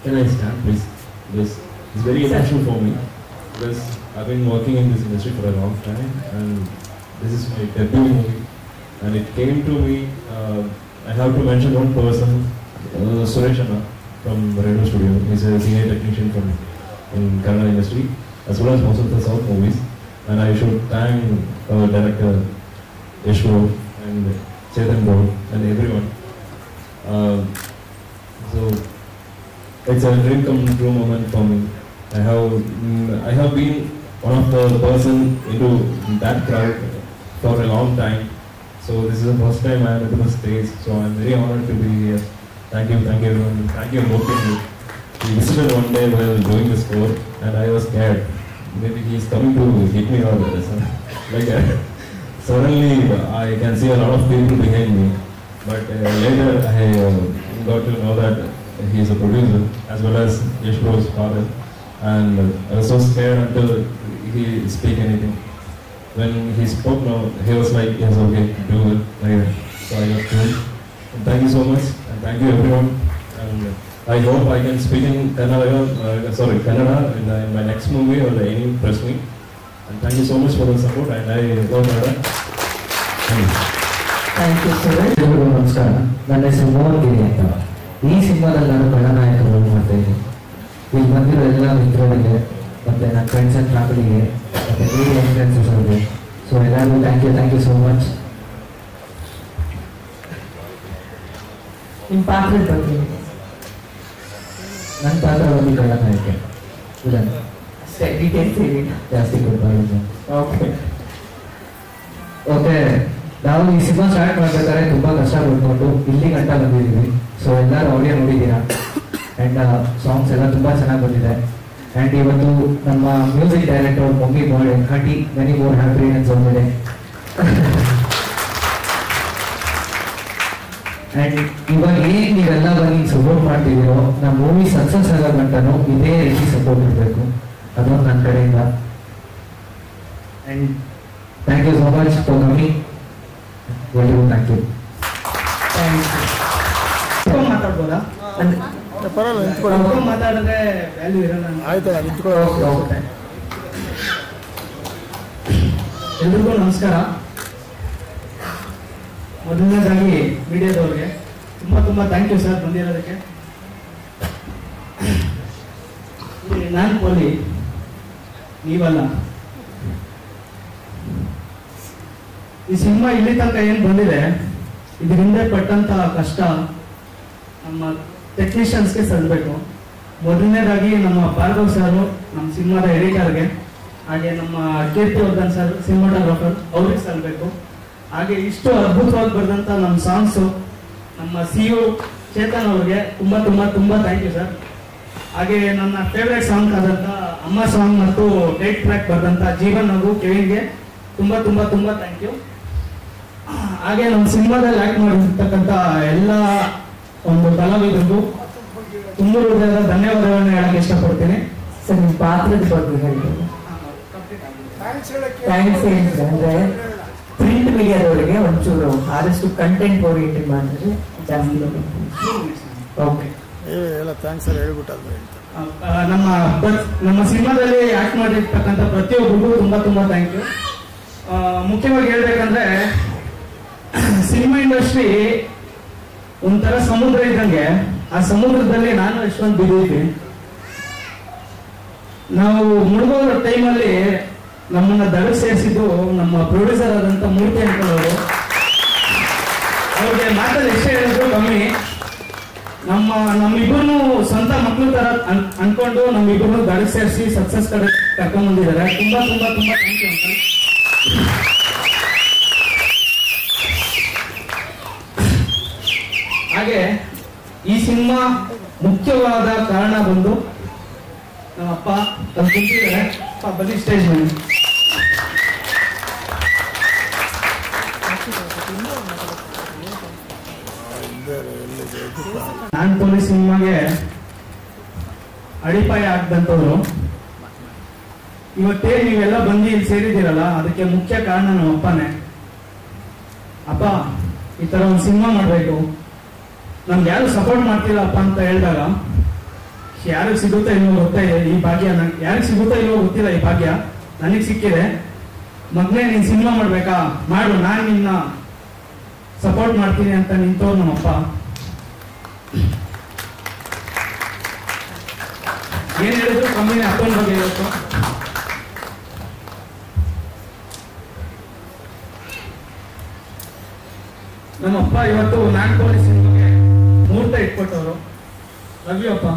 Speaker 12: can I stand please? This is very emotional for me because I've been working in this industry for a long time and this is my debut movie and it came to me. I have to mention one person, Suresh Anna from Radio Studio. He's a senior technician in Kannada industry as well as most of the South movies. And I should thank our director Yeshwar and Chetan Bro and everyone. So it's a dream come true moment for me. I have been one of the person into that crowd for a long time. So this is the first time I am at the stage. So I'm very honored to be here. Thank you everyone. Thank you Murthy. He visited one day while doing the score and I was scared. Maybe he is coming to hit me or like that. Suddenly I can see a lot of people behind me. But later I got to know that he is a producer as well as Yeshwar's father. And I was so scared until he speak anything. When he spoke now, he was like, yes, okay, do it. So I got to. Thank you so much. Thank you everyone, and I hope I can speak in Kannada in my next movie or any press meet. And thank you so much for the support and I love Kannada.
Speaker 4: Thank you sir. ಎಲ್ರಿಗೂ ನಮಸ್ಕಾರ. ನನ್ನ ಹೆಸರು ಮೋಹನ್ ಗಿರಿ ಅಂತ. ಈ ಸಿನಿಮಾದಲ್ಲಿ ನಾನು ಖಳನಾಯಕ roll ಮಾಡ್ತಾ ಇದ್ದೀನಿ. ಇಲ್ಲಿ ಬಂದಿರೋ ಎಲ್ಲ ಮಿತ್ರರಿಗೆ ಮತ್ತು ನನ್ನ ಫ್ರೆಂಡ್ಸ್ ಆ್ಯಂಡ್ ಫ್ಯಾಮಿಲಿಗೆ ಮತ್ತು ಮೀಡಿಯಾ ಇನ್ಫ್ಲುಯೆನ್ಸರ್ಸ್ ಅವ್ರಿಗೆ, ಸೊ ಎಲ್ಲರಿಗೂ ಥ್ಯಾಂಕ್ ಯು ಸೋ ಮಚ್. ನಿಮ್ಮ ಪಾತ್ರದ ಬಗ್ಗೆ? ನನ್ನ ಪಾತ್ರ ಒಂದು ಖಳನಾಯಕ, ಅಷ್ಟೇ, ಡೀಟೇಲ್ಸ್ ಹೇಳಿ, ಜಾಸ್ತಿ ಕೊಡ್ಬಾರ್ದು. ಓಕೆ, ನಾವು ಈ ಸಿನಿಮಾ ಸ್ಟಾರ್ಟ್ ಮಾಡ್ಬೇಕಾದ್ರೆ ತುಂಬ ಕಷ್ಟ ಪಡ್ಕೊಂಡು ಇಲ್ಲಿ ಗಂಟ ಬಂದಿದ್ದೀವಿ. ಸೊ ಎಲ್ಲರೂ ಆಡಿಯೋ ನೋಡಿದ್ದೀರಾ ಆ್ಯಂಡ್ ಸಾಂಗ್ಸ್ ಎಲ್ಲ ತುಂಬ ಚೆನ್ನಾಗಿ ಬಂದಿದೆ. ಆ್ಯಂಡ್ ಇವತ್ತು ನಮ್ಮ ಮ್ಯೂಸಿಕ್ ಡೈರೆಕ್ಟರ್ ಮೊಮ್ಮಿ ಬಾಯ್ ಹಾಟಿ many more happy returns of the day. And ಇವಾಗ ಏನು ನೀವೆಲ್ಲ ಬಂದು ಸಪೋರ್ಟ್ ಮಾಡ್ತಿದ್ದೀರೋ, ನಮ್ಮ ಮೂವಿ ಸಕ್ಸಸ್ ಆಗೋ ಗಂಟನೂ ಇದೇ ರೀತಿ ಸಪೋರ್ಟ್ ಇರಬೇಕು, ಅದೊಂದು ನನ್ನ ಕಡೆಯಿಂದ. And thank you so much for coming. ಎಲ್ರಿಗೂ ಥ್ಯಾಂಕ್ ಯು.
Speaker 13: ಮಾತಾಡ್ಬೋದಾ? ಮಾತಾಡಿದ್ರೆ ವ್ಯಾಲ್ಯೂ ಇರಲ್ಲ.
Speaker 7: ಆಯ್ತಲ್ಲ, ನಿಂತ್ಕೊಳ್ಳೋ.
Speaker 13: ಎಲ್ರಿಗೂ ನಮಸ್ಕಾರ. ಮೊದಲನೇದಾಗಿ ಮೀಡಿಯಾದವ್ರಿಗೆ ತುಂಬ ಥ್ಯಾಂಕ್ ಯು ಸರ್ ಬಂದಿರೋದಕ್ಕೆ. ನಾನು ಪೋಲಿ, ನೀವಲ್ಲ. ಈ ಸಿನಿಮಾ ಇಲ್ಲಿ ತನಕ ಏನು ಬಂದಿದೆ, ಇದ್ರ ಹಿಂದೆ ಪಟ್ಟಂತ ಕಷ್ಟ ನಮ್ಮ ಟೆಕ್ನಿಷಿಯನ್ಸ್ಗೆ ಸಲ್ಲಬೇಕು. ಮೊದಲನೇದಾಗಿ ನಮ್ಮ ಭಾರ್ಗವ್ ಸರ್, ನಮ್ಮ ಸಿನಿಮಾದ ಎಡಿಟರ್ಗೆ, ಹಾಗೆ ನಮ್ಮ ಕೀರ್ತಿವರ್ಧನ್ ಸರ್ ಸಿನಿಮಾಟೋಗ್ರಾಫರ್, ಅವ್ರಿಗೆ ಸಲ್ಲಬೇಕು. ಹಾಗೆ ಇಷ್ಟು ಅದ್ಭುತವಾಗಿ ಬರೆದಂಥ ನಮ್ಮ ಸಾಂಗ್ಸು ನಮ್ಮ CEO ಚೇತನ್ ಅವ್ರಿಗೆ ತುಂಬ ಥ್ಯಾಂಕ್ ಯು ಸರ್. ಹಾಗೆ ನನ್ನ ಫೇವ್ರೆಟ್ ಸಾಂಗ್ ಆದಂಥ ಅಮ್ಮ ಸಾಂಗ್ ಮತ್ತು ಟೈಟ್ ಟ್ರ್ಯಾಕ್ ಬರೆದಂಥ ಜೀವನ್ ಹಾಗೂ ಕೆವಿನ್ಗೆ ತುಂಬ ಥ್ಯಾಂಕ್ ಯು. ಹಾಗೆ ನಮ್ಮ ಸಿನಿಮಾದಲ್ಲಿ ಆ್ಯಕ್ಟ್ ಮಾಡಿರ್ತಕ್ಕಂಥ ಎಲ್ಲ ಒಂದು ಕಲಾವಿದರಿಗೂ ತುಂಬ ಹೃದಯದ ಧನ್ಯವಾದಗಳನ್ನ ಹೇಳಕ್ಕೆ ಇಷ್ಟಪಡ್ತೀನಿ.
Speaker 4: ಸರ್, ನಿಮ್ಮ ಪಾತ್ರದ ಬಗ್ಗೆ ಹೇಳ್ಬೋದು? ಥ್ಯಾಂಕ್ಸ್ ಅಂದ್ರೆ ಪ್ರಿಂಟ್ ಮೀಡಿಯಾದವರಿಗೆ ಒಂಚೂರು ಆದಷ್ಟು ಕಂಟೆಂಟ್ ಓರಿಯೆಂಟೆಡ್ ಮಾಡಿದ್ರೆ ಜಾಸ್ತಿ. ಓಕೆ,
Speaker 7: ಎಲ್ಲ ಥ್ಯಾಂಕ್ಸ್ ಎಲ್ಲ ಹೇಳ್ಬಿಟ್ಟಲ್ಲ.
Speaker 13: ನಮ್ಮ ಸಿನಿಮಾದಲ್ಲಿ ಆಕ್ಟ್ ಮಾಡಿರ್ತಕ್ಕಂಥ ಪ್ರತಿಯೊಬ್ಬರಿಗೂ ತುಂಬ ಥ್ಯಾಂಕ್ ಯು. ಮುಖ್ಯವಾಗಿ ಹೇಳ್ಬೇಕಂದ್ರೆ ಸಿನಿಮಾ ಇಂಡಸ್ಟ್ರಿ ಒಂಥರ ಸಮುದ್ರ ಇದ್ದಂಗೆ, ಆ ಸಮುದ್ರದಲ್ಲಿ ನಾನು ಎಷ್ಟೊಂದು ಬಿದ್ದಿದ್ವಿ. ನಾವು ಮುಳುಗೋದ ಟೈಮಲ್ಲಿ ನಮ್ಮನ್ನ ದಡ ಸೇರಿಸಿದ್ದು ನಮ್ಮ ಪ್ರೊಡ್ಯೂಸರ್ ಆದಂತ ಮೂರ್ತಿ ಅಂಕಲ್. ಅವ್ರಿಗೆ ಮಾತಲ್ಲಿ ಎಷ್ಟೇ ಹೇಳಿದ್ರು ಕಮ್ಮಿ. ನಮ್ಮಿಬ್ಬರು ಸ್ವಂತ ಮಕ್ಕಳು ತರ ಅನ್ಕೊಂಡು ನಮ್ಮಿಬ್ಬರು ದಡ ಸೇರಿಸಿ ಸಕ್ಸಸ್ ಕಡೆ ಕರ್ಕೊಂಡ್ ಬಂದಿದ್ದಾರೆ. ತುಂಬಾ ತುಂಬಾ ತುಂಬಾ ಥ್ಯಾಂಕ್ ಯು ಅಂಕಲ್. ಹಾಗೆ ಈ ಸಿನಿಮಾ ಮುಖ್ಯವಾದ ಕಾರಣ ಬಂದು ನಮ್ಮಪ್ಪ ಅಲ್ಲಿ ಕುಂತಿದ್ದಾರೆ. ಬನ್ನಿ ಸ್ಟೇಜ್ ಮೇಲೆ. ನಾನ್ ಪೊಲೀಸ್ ಸಿನಿಮಾಗೆ ಅಡಿಪಾಯ ಹಾಕ್ದಂತವ್ರು. ಇವತ್ತೇ ನೀವೆಲ್ಲ ಬಂದು ಇಲ್ಲಿ ಸೇರಿದ್ದೀರಲ್ಲ, ಅದಕ್ಕೆ ಮುಖ್ಯ ಕಾರಣ ನಮ್ಮ ಅಪ್ಪನೇ. ಅಪ್ಪ ಈ ತರ ಒಂದು ಸಿನಿಮಾ ಮಾಡ್ಬೇಕು, ನಮ್ಗೆ ಯಾರು ಸಪೋರ್ಟ್ ಮಾಡ್ತಿಲ್ಲಪ್ಪ ಅಂತ ಹೇಳಿದಾಗ, ಯಾರಿಗೆ ಸಿಗುತ್ತಾ ಇಲ್ವೋ ಗೊತ್ತಾ ಇದೆ ಈ ಭಾಗ್ಯ, ಯಾರಿಗೆ ಸಿಗುತ್ತಾ ಇಲ್ವೋ ಗೊತ್ತಿಲ್ಲ ಈ ಭಾಗ್ಯ, ನನಗೆ ಸಿಕ್ಕಿದೆ. ಮಗನೇ ನೀನ್ ಸಿನಿಮಾ ಮಾಡ್ಬೇಕಾ, ಮಾಡು, ನಾನು ನಿನ್ನ ಸಪೋರ್ಟ್ ಮಾಡ್ತೀನಿ ಅಂತ ನಿಂತವ್ರು ನಮ್ಮಪ್ಪ. ಏನ್ ಹೇಳಿದ್ರು ಕಮ್ಮಿನೇ ಅಪ್ಪನ ಬಗ್ಗೆ ಇವತ್ತು. ನಮ್ಮಪ್ಪ ಇವತ್ತು ನಾನ್ ಪೊಲೀಸ್ ಸಿನಿಮಾಗೆ ಮುಹೂರ್ತ ಇಟ್ಕೊಟ್ಟವರು. ರವಿಯಪ್ಪ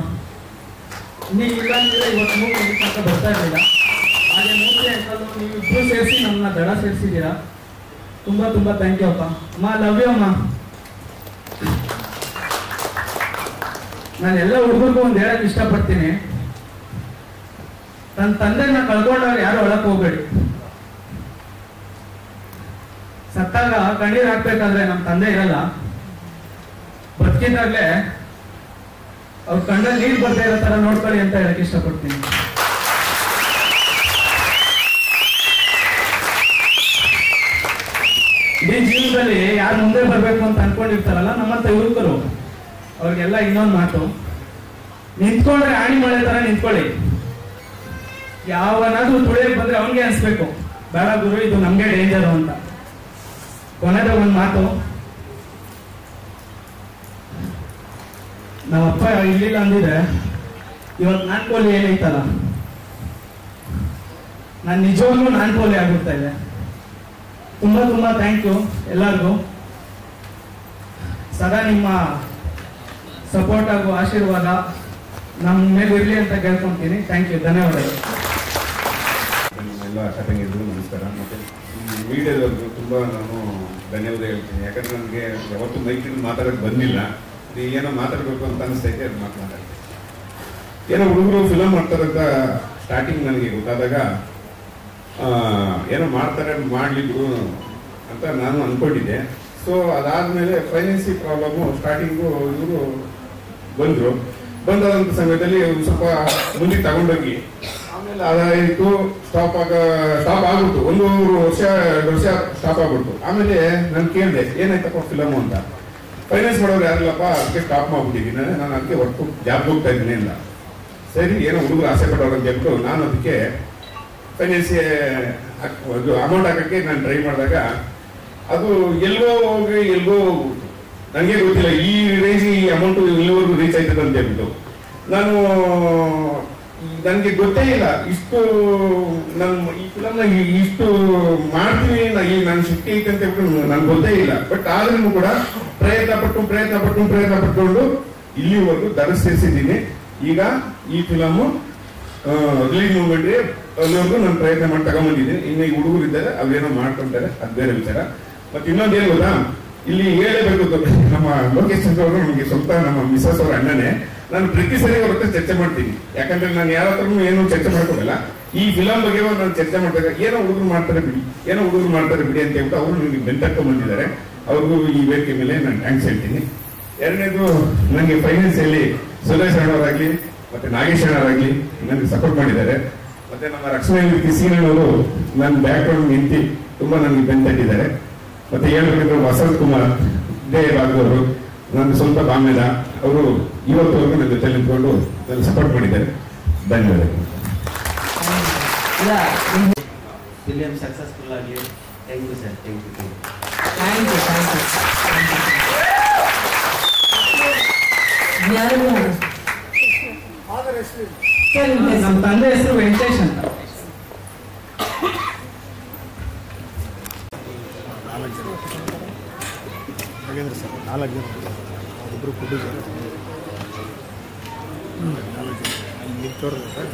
Speaker 13: ನೀವು ಇಲ್ಲ ಅಂದ್ರೆ ಇವತ್ತು ಮೂರ್ತಿ ಅಂತ ಬರ್ತಾ ಇರಲಿಲ್ಲ. ಹಾಗೆ ಮೂರ್ತಿ ಅಂಕಲ್ ನೀವು ಇಬ್ರು ಸೇರಿಸಿ ನಮ್ಮನ್ನ ದಡ ಸೇರಿಸಿದ್ದೀರಾ. ತುಂಬಾ ತುಂಬಾ ಥ್ಯಾಂಕ್ ಯು ಅಪ್ಪ. ಅಮ್ಮ ಲವ್ ಯು ಅಮ್ಮ. ನಾನು ಎಲ್ಲ ಹುಡುಗರಿಗೂ ಒಂದು ಹೇಳಕ್ ಇಷ್ಟಪಡ್ತೀನಿ, ನನ್ನ ತಂದೆನ ಕಳ್ಕೊಂಡವ್ರು ಯಾರು ಒಳಕ್ ಹೋಗ್ಬೇಡಿ. ಸತ್ತಾಗ ಕಣ್ಣೀರ್ ಹಾಕ್ಬೇಕಾದ್ರೆ ನಮ್ಮ ತಂದೆ ಇರಲ್ಲ, ಬದುಕಿದಾಗ್ಲೇ ಅವ್ರ ಕಣ್ಣಲ್ಲಿ ನೀರು ಬರ್ತಾ ಇರೋ ತರ ನೋಡ್ಕೊಳ್ಳಿ ಅಂತ ಹೇಳಕ್ ಇಷ್ಟಪಡ್ತೀನಿ. ಇಡೀ ಜೀವನದಲ್ಲಿ ಯಾರು ಮುಂದೆ ಬರ್ಬೇಕು ಅಂತ ಅನ್ಕೊಂಡಿರ್ತಾರಲ್ಲ ನಮ್ಮಂತ ಯುವಕರು, ಅವ್ರಿಗೆಲ್ಲ ಇನ್ನೊಂದು ಮಾತು, ನಿಂತ್ಕೊಂಡ್ರೆ ಆಣಿ ಮಳೆ ತರ ನಿಂತ್ಕೊಳ್ಳಿ. ಯಾವನಾದ್ರೂ ತುಳಿಯಕ್ ಬಂದ್ರೆ ಅವನಿಗೆ ಅನ್ಸ್ಬೇಕು, ಬೇಡ ಗುರು ಇದು ನಮ್ಗೆ ಡೇಂಜರ್ ಅಂತ. ಕೊನೆದ ಒಂದು ಮಾತು, ನಮ್ಮಪ್ಪ ಇಲ್ಲಿಲ್ಲ ಅಂದಿದ್ರೆ ಇವತ್ತು ನಾನ್ ಪೋಲಿ ಏನೈತಲ್ಲ, ನಾನು ನಿಜವಾಗ್ಲೂ ನಾನ್ ಪೋಲಿ ಆಗ್ಬಿಡ್ತಾ ಇದೆ. ತುಂಬಾ ತುಂಬಾ ಥ್ಯಾಂಕ್ ಯು ಎಲ್ಲರಿಗೂ. ಸದಾ ನಿಮ್ಮ ಸಪೋರ್ಟ್ ಹಾಗೂ ಆಶೀರ್ವಾದ ನಮ್ಮ ಮೇಲೆ ಇರಲಿ ಅಂತ ಕೇಳ್ಕೊಂತೀನಿ. ಥ್ಯಾಂಕ್ ಯು, ಧನ್ಯವಾದಗಳು.
Speaker 2: ಎಲ್ಲ ಕಥೆಗಿದ್ರು ನಮಸ್ಕಾರ. ಮತ್ತು ಈ ಮೀಡಿಯಾದವ್ರಿಗೂ ತುಂಬ ನಾನು ಧನ್ಯವಾದ ಹೇಳ್ತೀನಿ. ಯಾಕಂದರೆ ನನಗೆ ಯಾವತ್ತೂ ಮೈಕಿನಲ್ಲಿ ಮಾತಾಡೋಕ್ಕೆ ಬಂದಿಲ್ಲ. ಏನೋ ಮಾತಾಡಬೇಕು ಅಂತ ಅನಿಸ್ತೈತೆ, ಅದು ಮಾತನಾಡ್ತೀನಿ. ಏನೋ ಹುಡುಗರು ಫಿಲಮ್ ಮಾಡ್ತಾರಂತ ಸ್ಟಾರ್ಟಿಂಗ್ ನನಗೆ ಗೊತ್ತಾದಾಗ ಏನೋ ಮಾಡ್ತಾರೆ ಮಾಡಲಿದ್ರು ಅಂತ ನಾನು ಅಂದ್ಕೊಂಡಿದ್ದೆ. ಸೊ ಅದಾದಮೇಲೆ ಫೈನಾನ್ಸಿ ಪ್ರಾಬ್ಲಮ್ಮು ಸ್ಟಾರ್ಟಿಂಗು ಇವರು ಬಂದಂಥ ಸಮಯದಲ್ಲಿ ಸ್ವಲ್ಪ ಮುಂದಕ್ಕೆ ತಗೊಂಡೋಗಿ ಆಮೇಲೆ ಅದಾಯಿತು, ಸ್ಟಾಪ್ ಆಗ್ಬಿಡ್ತು. 1 ವರ್ಷ 2 ವರ್ಷ ಸ್ಟಾಪ್ ಆಗ್ಬಿಡ್ತು. ಆಮೇಲೆ ನಾನು ಕೇಳಿದೆ ಏನಾಯ್ತಪ್ಪ ಫಿಲಮು ಅಂತ. ಫೈನಾನ್ಸ್ ಮಾಡೋರು ಯಾರಿಲ್ಲಪ್ಪ, ಅದಕ್ಕೆ ಸ್ಟಾಪ್ ಮಾಡ್ಬಿಟ್ಟಿದ್ದೀನಿ, ನಾನು ಅದಕ್ಕೆ ವರ್ಕ್ ಜಾಬ್ ಹೋಗ್ತಾ ಇದ್ದೀನಿ ಅಂತ. ಸರಿ, ಏನೋ ಹುಡುಗರು ಆಸೆ ಪಟ್ಟವ್ರು ಅಂತ ಹೇಳ್ಬಿಟ್ಟು ನಾನು ಅದಕ್ಕೆ ಫೈನಾನ್ಸಿ ಅಮೌಂಟ್ ಹಾಕೋಕ್ಕೆ ನಾನು ಟ್ರೈ ಮಾಡಿದಾಗ ಅದು ಎಲ್ಲೋ ಹೋಗಿ ಎಲ್ಲೋ ನನಗೆ ಗೊತ್ತಿಲ್ಲ ಈ ರೇಂಜ್ ಈ ಅಮೌಂಟು ಇಲ್ಲಿವರೆಗೂ ರೀಚ್ ಆಯ್ತದೆ ಅಂತ ಹೇಳ್ಬಿಟ್ಟು ನನಗೆ ಗೊತ್ತೇ ಇಲ್ಲ ಇಷ್ಟು ನಾನು ಈ ಫಿಲಮ್ನ ಇಷ್ಟು ಮಾಡ್ತೀನಿ, ನಾನು ಶಕ್ತಿ ಐತೆ ಅಂತ ಹೇಳ್ಬಿಟ್ಟು ನನ್ಗೆ ಗೊತ್ತೇ ಇಲ್ಲ. ಬಟ್ ಆದ್ರೂ ಕೂಡ ಪ್ರಯತ್ನ ಪಟ್ಕೊಂಡು ಇಲ್ಲಿವರೆಗೂ ದರ ಸೇರಿಸಿದ್ದೀನಿ. ಈಗ ಈ ಫಿಲಮು ರಿಲೀಸ್ ಮೂಮೆಂಟ್ಗೆ ಅಲ್ಲಿವರೆಗೂ ನಾನು ಪ್ರಯತ್ನ ಮಾಡಿ ತಗೊಂಡ್ಬಂದಿದ್ದೀನಿ. ಇನ್ನು ಈ ಹುಡುಗರು ಇದ್ದಾರೆ, ಅವೇನೋ ಮಾಡ್ಕೊಂತಾರೆ, ಅದು ಬೇರೆ ವಿಚಾರ. ಮತ್ತೆ ಇನ್ನೊಂದೇನು ಗೊತ್ತಾ, ಇಲ್ಲಿ ಹೇಳಬೇಕು, ನಮ್ಮ ಲೋಕೇಶ್ ಚಂದ್ರ ಅವರು ನಮಗೆ ಸ್ವಲ್ಪ ನಮ್ಮ ಮಿಸಸ್ ಅವರ ಅಣ್ಣನೇ. ನಾನು ಪ್ರತಿ ಸರಿ ಅವ್ರ ಹತ್ರ ಚರ್ಚೆ ಮಾಡ್ತೀನಿ, ಯಾಕಂದ್ರೆ ನಾನು ಯಾರ ಹತ್ರನೂ ಏನು ಚರ್ಚೆ ಮಾಡ್ಕೋಲ್ಲ. ಈ ಫಿಲಮ್ ಬಗ್ಗೆ ನಾನು ಚರ್ಚೆ ಮಾಡ್ಬೇಕು, ಏನೋ ಹುಡುಗರು ಮಾಡ್ತಾರೆ ಬಿಡಿ ಅಂತ ಹೇಳ್ಬಿಟ್ಟು ಅವರು ನನಗೆ ಬೆಂತಕ್ಕ ಬಂದಿದ್ದಾರೆ. ಅವ್ರಿಗೂ ಈ ವೇದಿಕೆ ಮೇಲೆ ನಾನು ಥ್ಯಾಂಕ್ಸ್ ಹೇಳ್ತೀನಿ. ಎರಡನೇದು, ನನಗೆ ಫೈನಾನ್ಸಿಯಲ್ಲಿ ಸುರೇಶ್ ಅಣ್ಣವರಾಗ್ಲಿ ಮತ್ತೆ ನಾಗೇಶ್ ಅಣ್ಣವರಾಗ್ಲಿ ನನಗೆ ಸಪೋರ್ಟ್ ಮಾಡಿದ್ದಾರೆ. ಮತ್ತೆ ನಮ್ಮ ರಕ್ಷಣಾ ಸೀನವರು ನನ್ನ ಬ್ಯಾಕ್ ಗ್ರೌಂಡ್ ನಿಂತು ತುಂಬಾ ನನಗೆ ಬೆಂತಟ್ಟಿದ್ದಾರೆ. ಮತ್ತೆ ಹೇಳ್ಬೇಕಂದ್ರೆ ವಸಂತ್ ಕುಮಾರ್ ಇದೇ ಭಾಗದವರು, ನನ್ನ ಸ್ವಲ್ಪ ಬಾಮ್ಯದ ಅವರು ಇವತ್ತವರೆಗೂ ನನ್ನ ಜೊತೆ ನಿಂತ್ಕೊಂಡು ನನ್ನ ಸಪೋರ್ಟ್ ಮಾಡಿದ್ದಾರೆ. ಧನ್ಯವಾದಗಳು.
Speaker 14: ಫಿಲಿಂ ಸಕ್ಸಸ್ಫುಲ್ ಆಗಲಿ. Thank you sir, thank you. Thank you.
Speaker 13: ನಮ್ಮ ತಂದೆ ಹೆಸರು ವೆಂಕಟೇಶ್ ಅಂತ.
Speaker 7: ನಾಗೇಂದ್ರ ಸರ್ 4 ಜನ ಒಬ್ಬರು ಪ್ರೊಡ್ಯೂಸರ್ 4 ಜನ ಇಲ್ಲಿ ತೋರಿದ್ರೆ